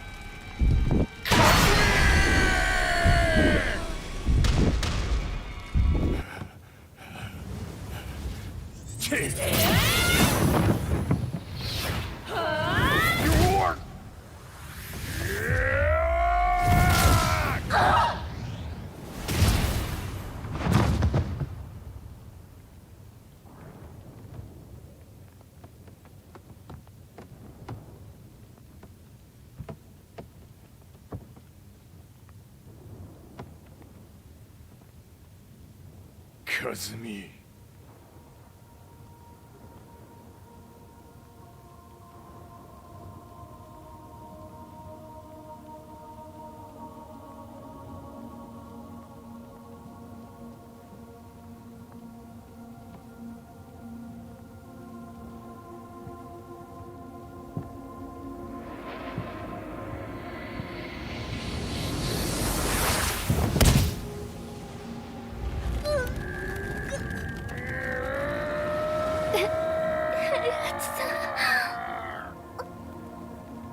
和美。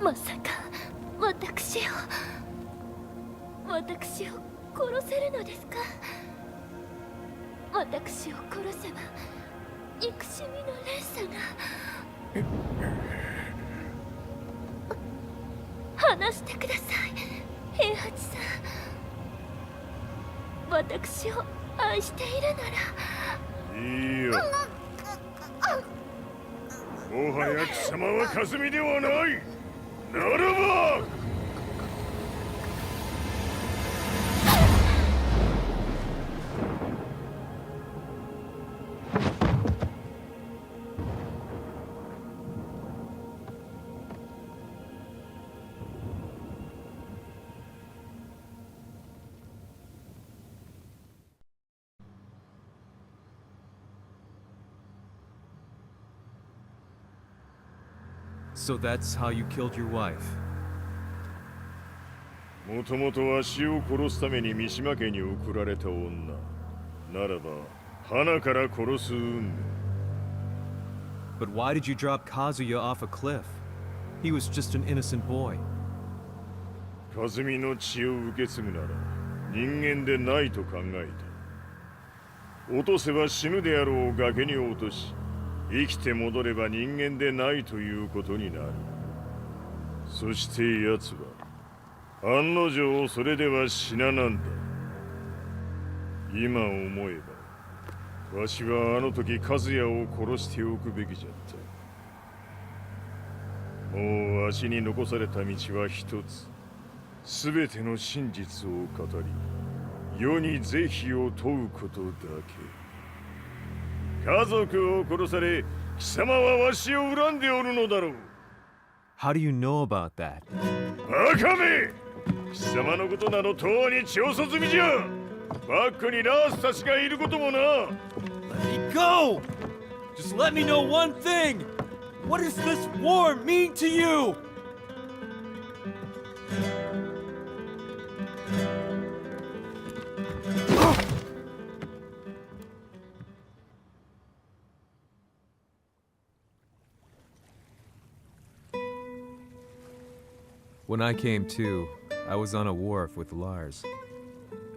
まさか私を殺せるのですか？私を殺せば憎しみの連鎖が。話してください、平八さん。私を愛しているなら。いいよ。もはや貴様は和美ではない。ならばSo that's how you killed your wife? もともとわしを殺すために三島家に送られた女ならば花から殺す運命。 But why did you drop Kazuya off a cliff? He was just an innocent boy. 和美の血を受け継ぐなら人間でないと考えた。落とせば死ぬであろう崖に落とし生きて戻れば人間でないということになる。そして奴は案の定それでは死ななんだ。今思えばわしはあの時和也を殺しておくべきじゃった。もうわしに残された道は一つ。すべての真実を語り世に是非を問うことだけ。家族を殺され貴様はわしを恨んでおるのだろう。 How do you know about that? バカめ！貴様のことなどとうに調査済みじゃ。バックにラースたちがいることもな。 Let me go! Just let me know one thing! What does this war mean to you? When I came to, I was on a wharf with Lars.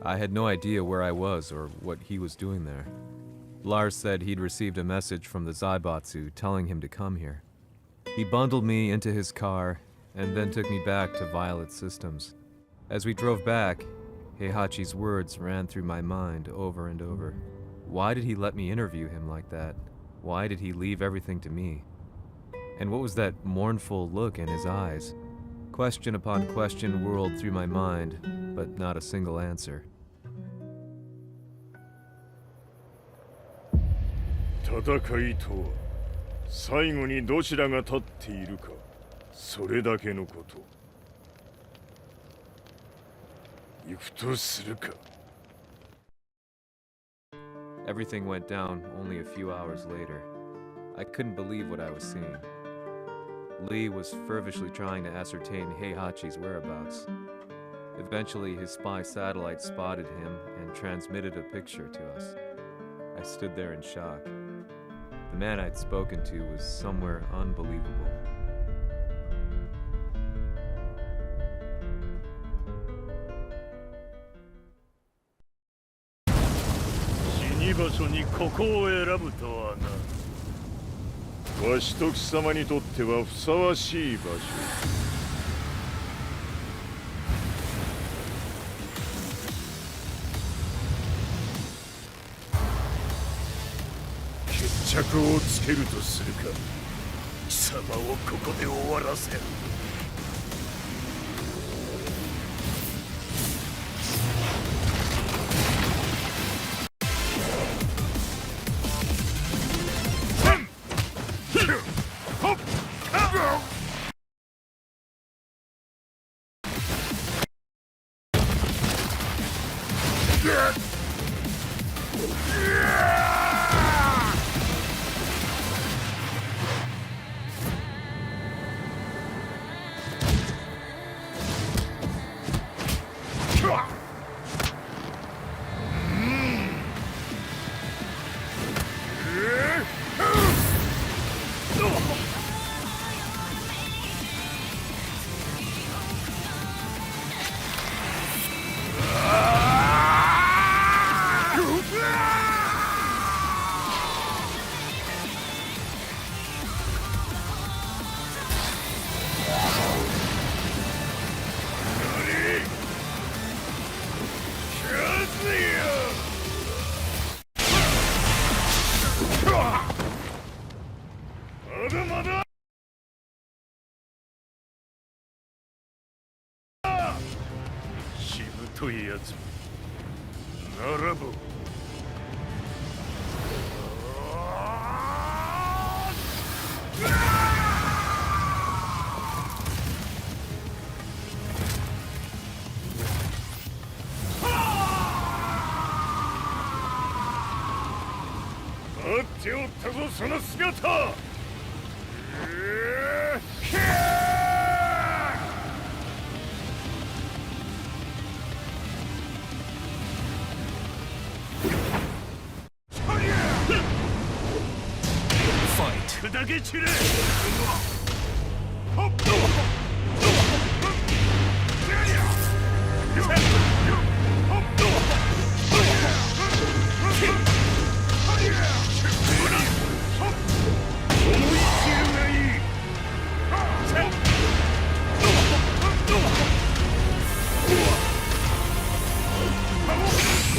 I had no idea where I was or what he was doing there. Lars said he'd received a message from the Zaibatsu telling him to come here. He bundled me into his car and then took me back to Violet Systems. As we drove back, Heihachi's words ran through my mind over and over. Why did he let me interview him like that? Why did he leave everything to me? And what was that mournful look in his eyes? Question upon question whirled through my mind, but not a single answer. 戦いとは最後にどちらが立っているか、それだけのこと。行くとするか。 Everything went down only a few hours later. I couldn't believe what I was seeing. Lee was fervently trying to ascertain Heihachi's whereabouts. Eventually, his spy satellite spotted him and transmitted a picture to us. I stood there in shock. The man I'd spoken to was somewhere unbelievable. Shinibaso わしと貴様にとってはふさわしい場所。決着をつけるとするか。貴様をここで終わらせる。しぶといやつ並ぶ。待っておったぞその姿。砕け散れ。こ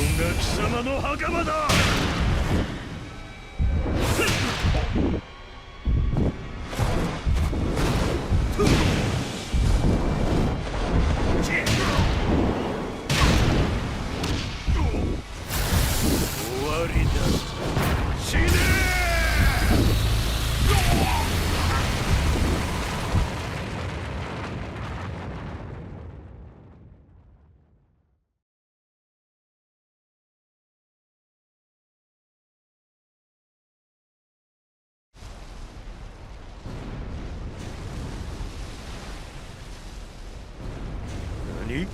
んな貴様の袴だ。何？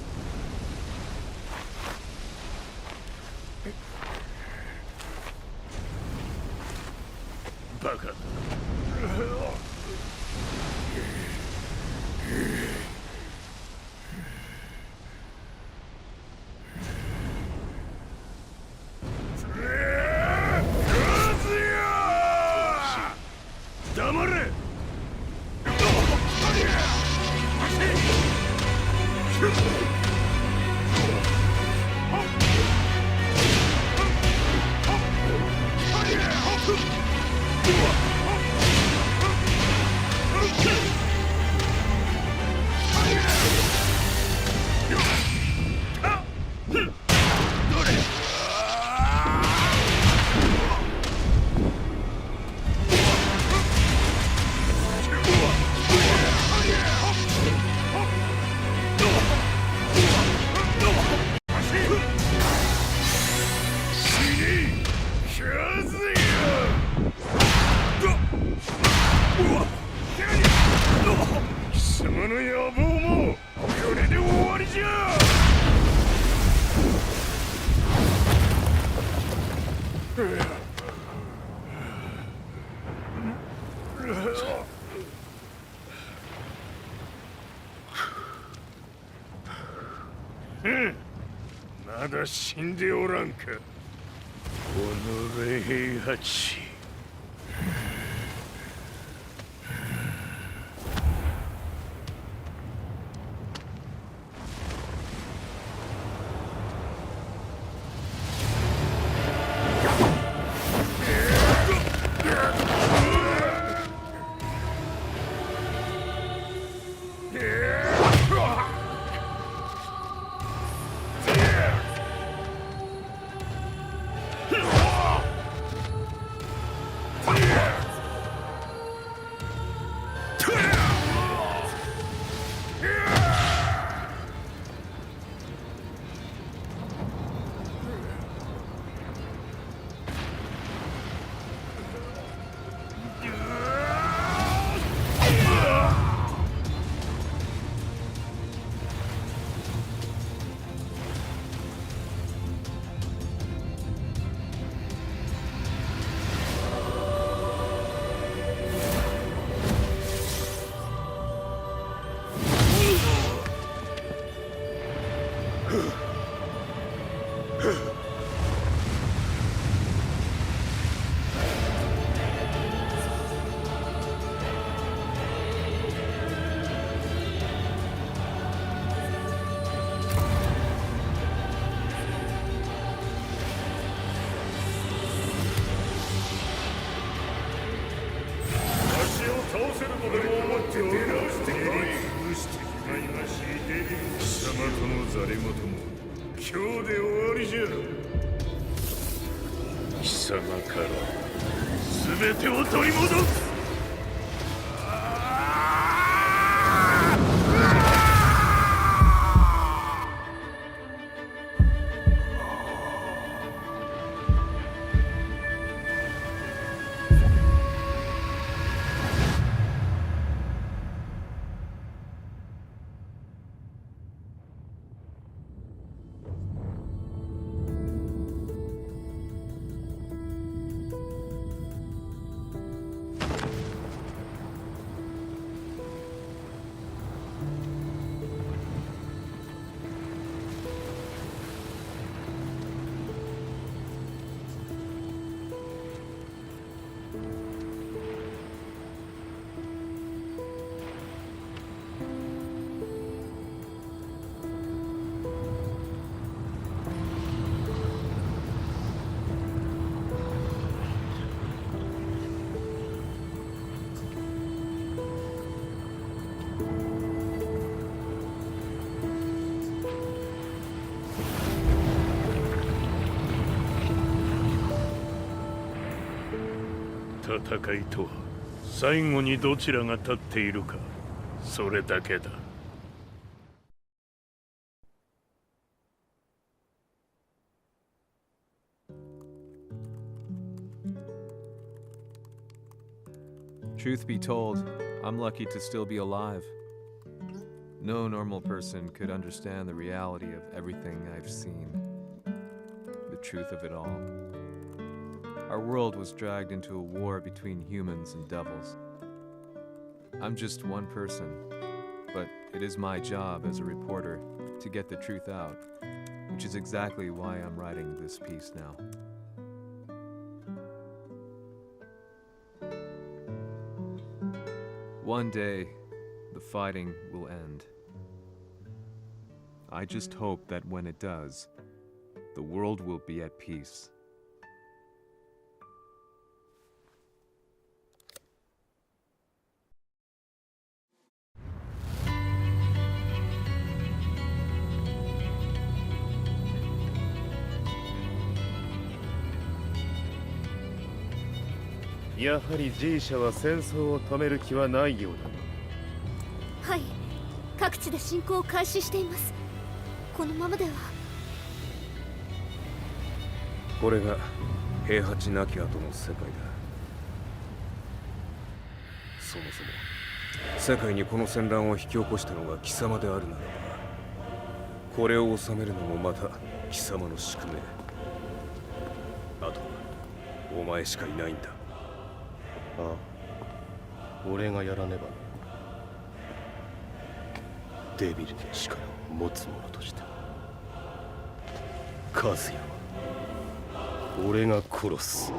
バカだ。黙れ。貴様の野望もこれで終わりじゃ。まだ死んでおらんか。おのれ平八。今日で終わりじゃ。貴様から全てを取り戻す。戦いとは最後にどちらが立っているか、それだけだ。Truth be told, I'm lucky to still be alive. No normal person could understand the reality of everything I've seen, the truth of it all. Our world was dragged into a war between humans and devils. I'm just one person, but it is my job as a reporter to get the truth out, which is exactly why I'm writing this piece now. One day, the fighting will end. I just hope that when it does, the world will be at peace. "やはり G 社は戦争を止める気はないようだな." はい、各地で侵攻を開始しています。このままでは。これが平八なき後の世界だ。そもそも世界にこの戦乱を引き起こしたのが貴様であるならば、これを収めるのもまた貴様の宿命。あとはお前しかいないんだ。ああ、俺がやらねばな。デビルの力を持つ者としてカズヤは俺が殺す。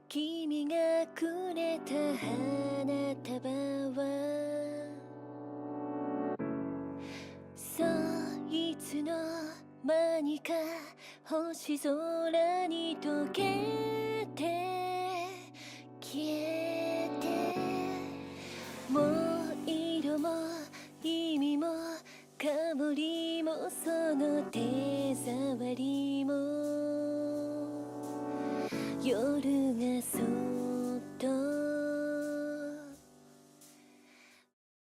君がくれた花束はそいつの間にか星空に溶けて消えて、もう色も意味も香りもその手触りも夜がそう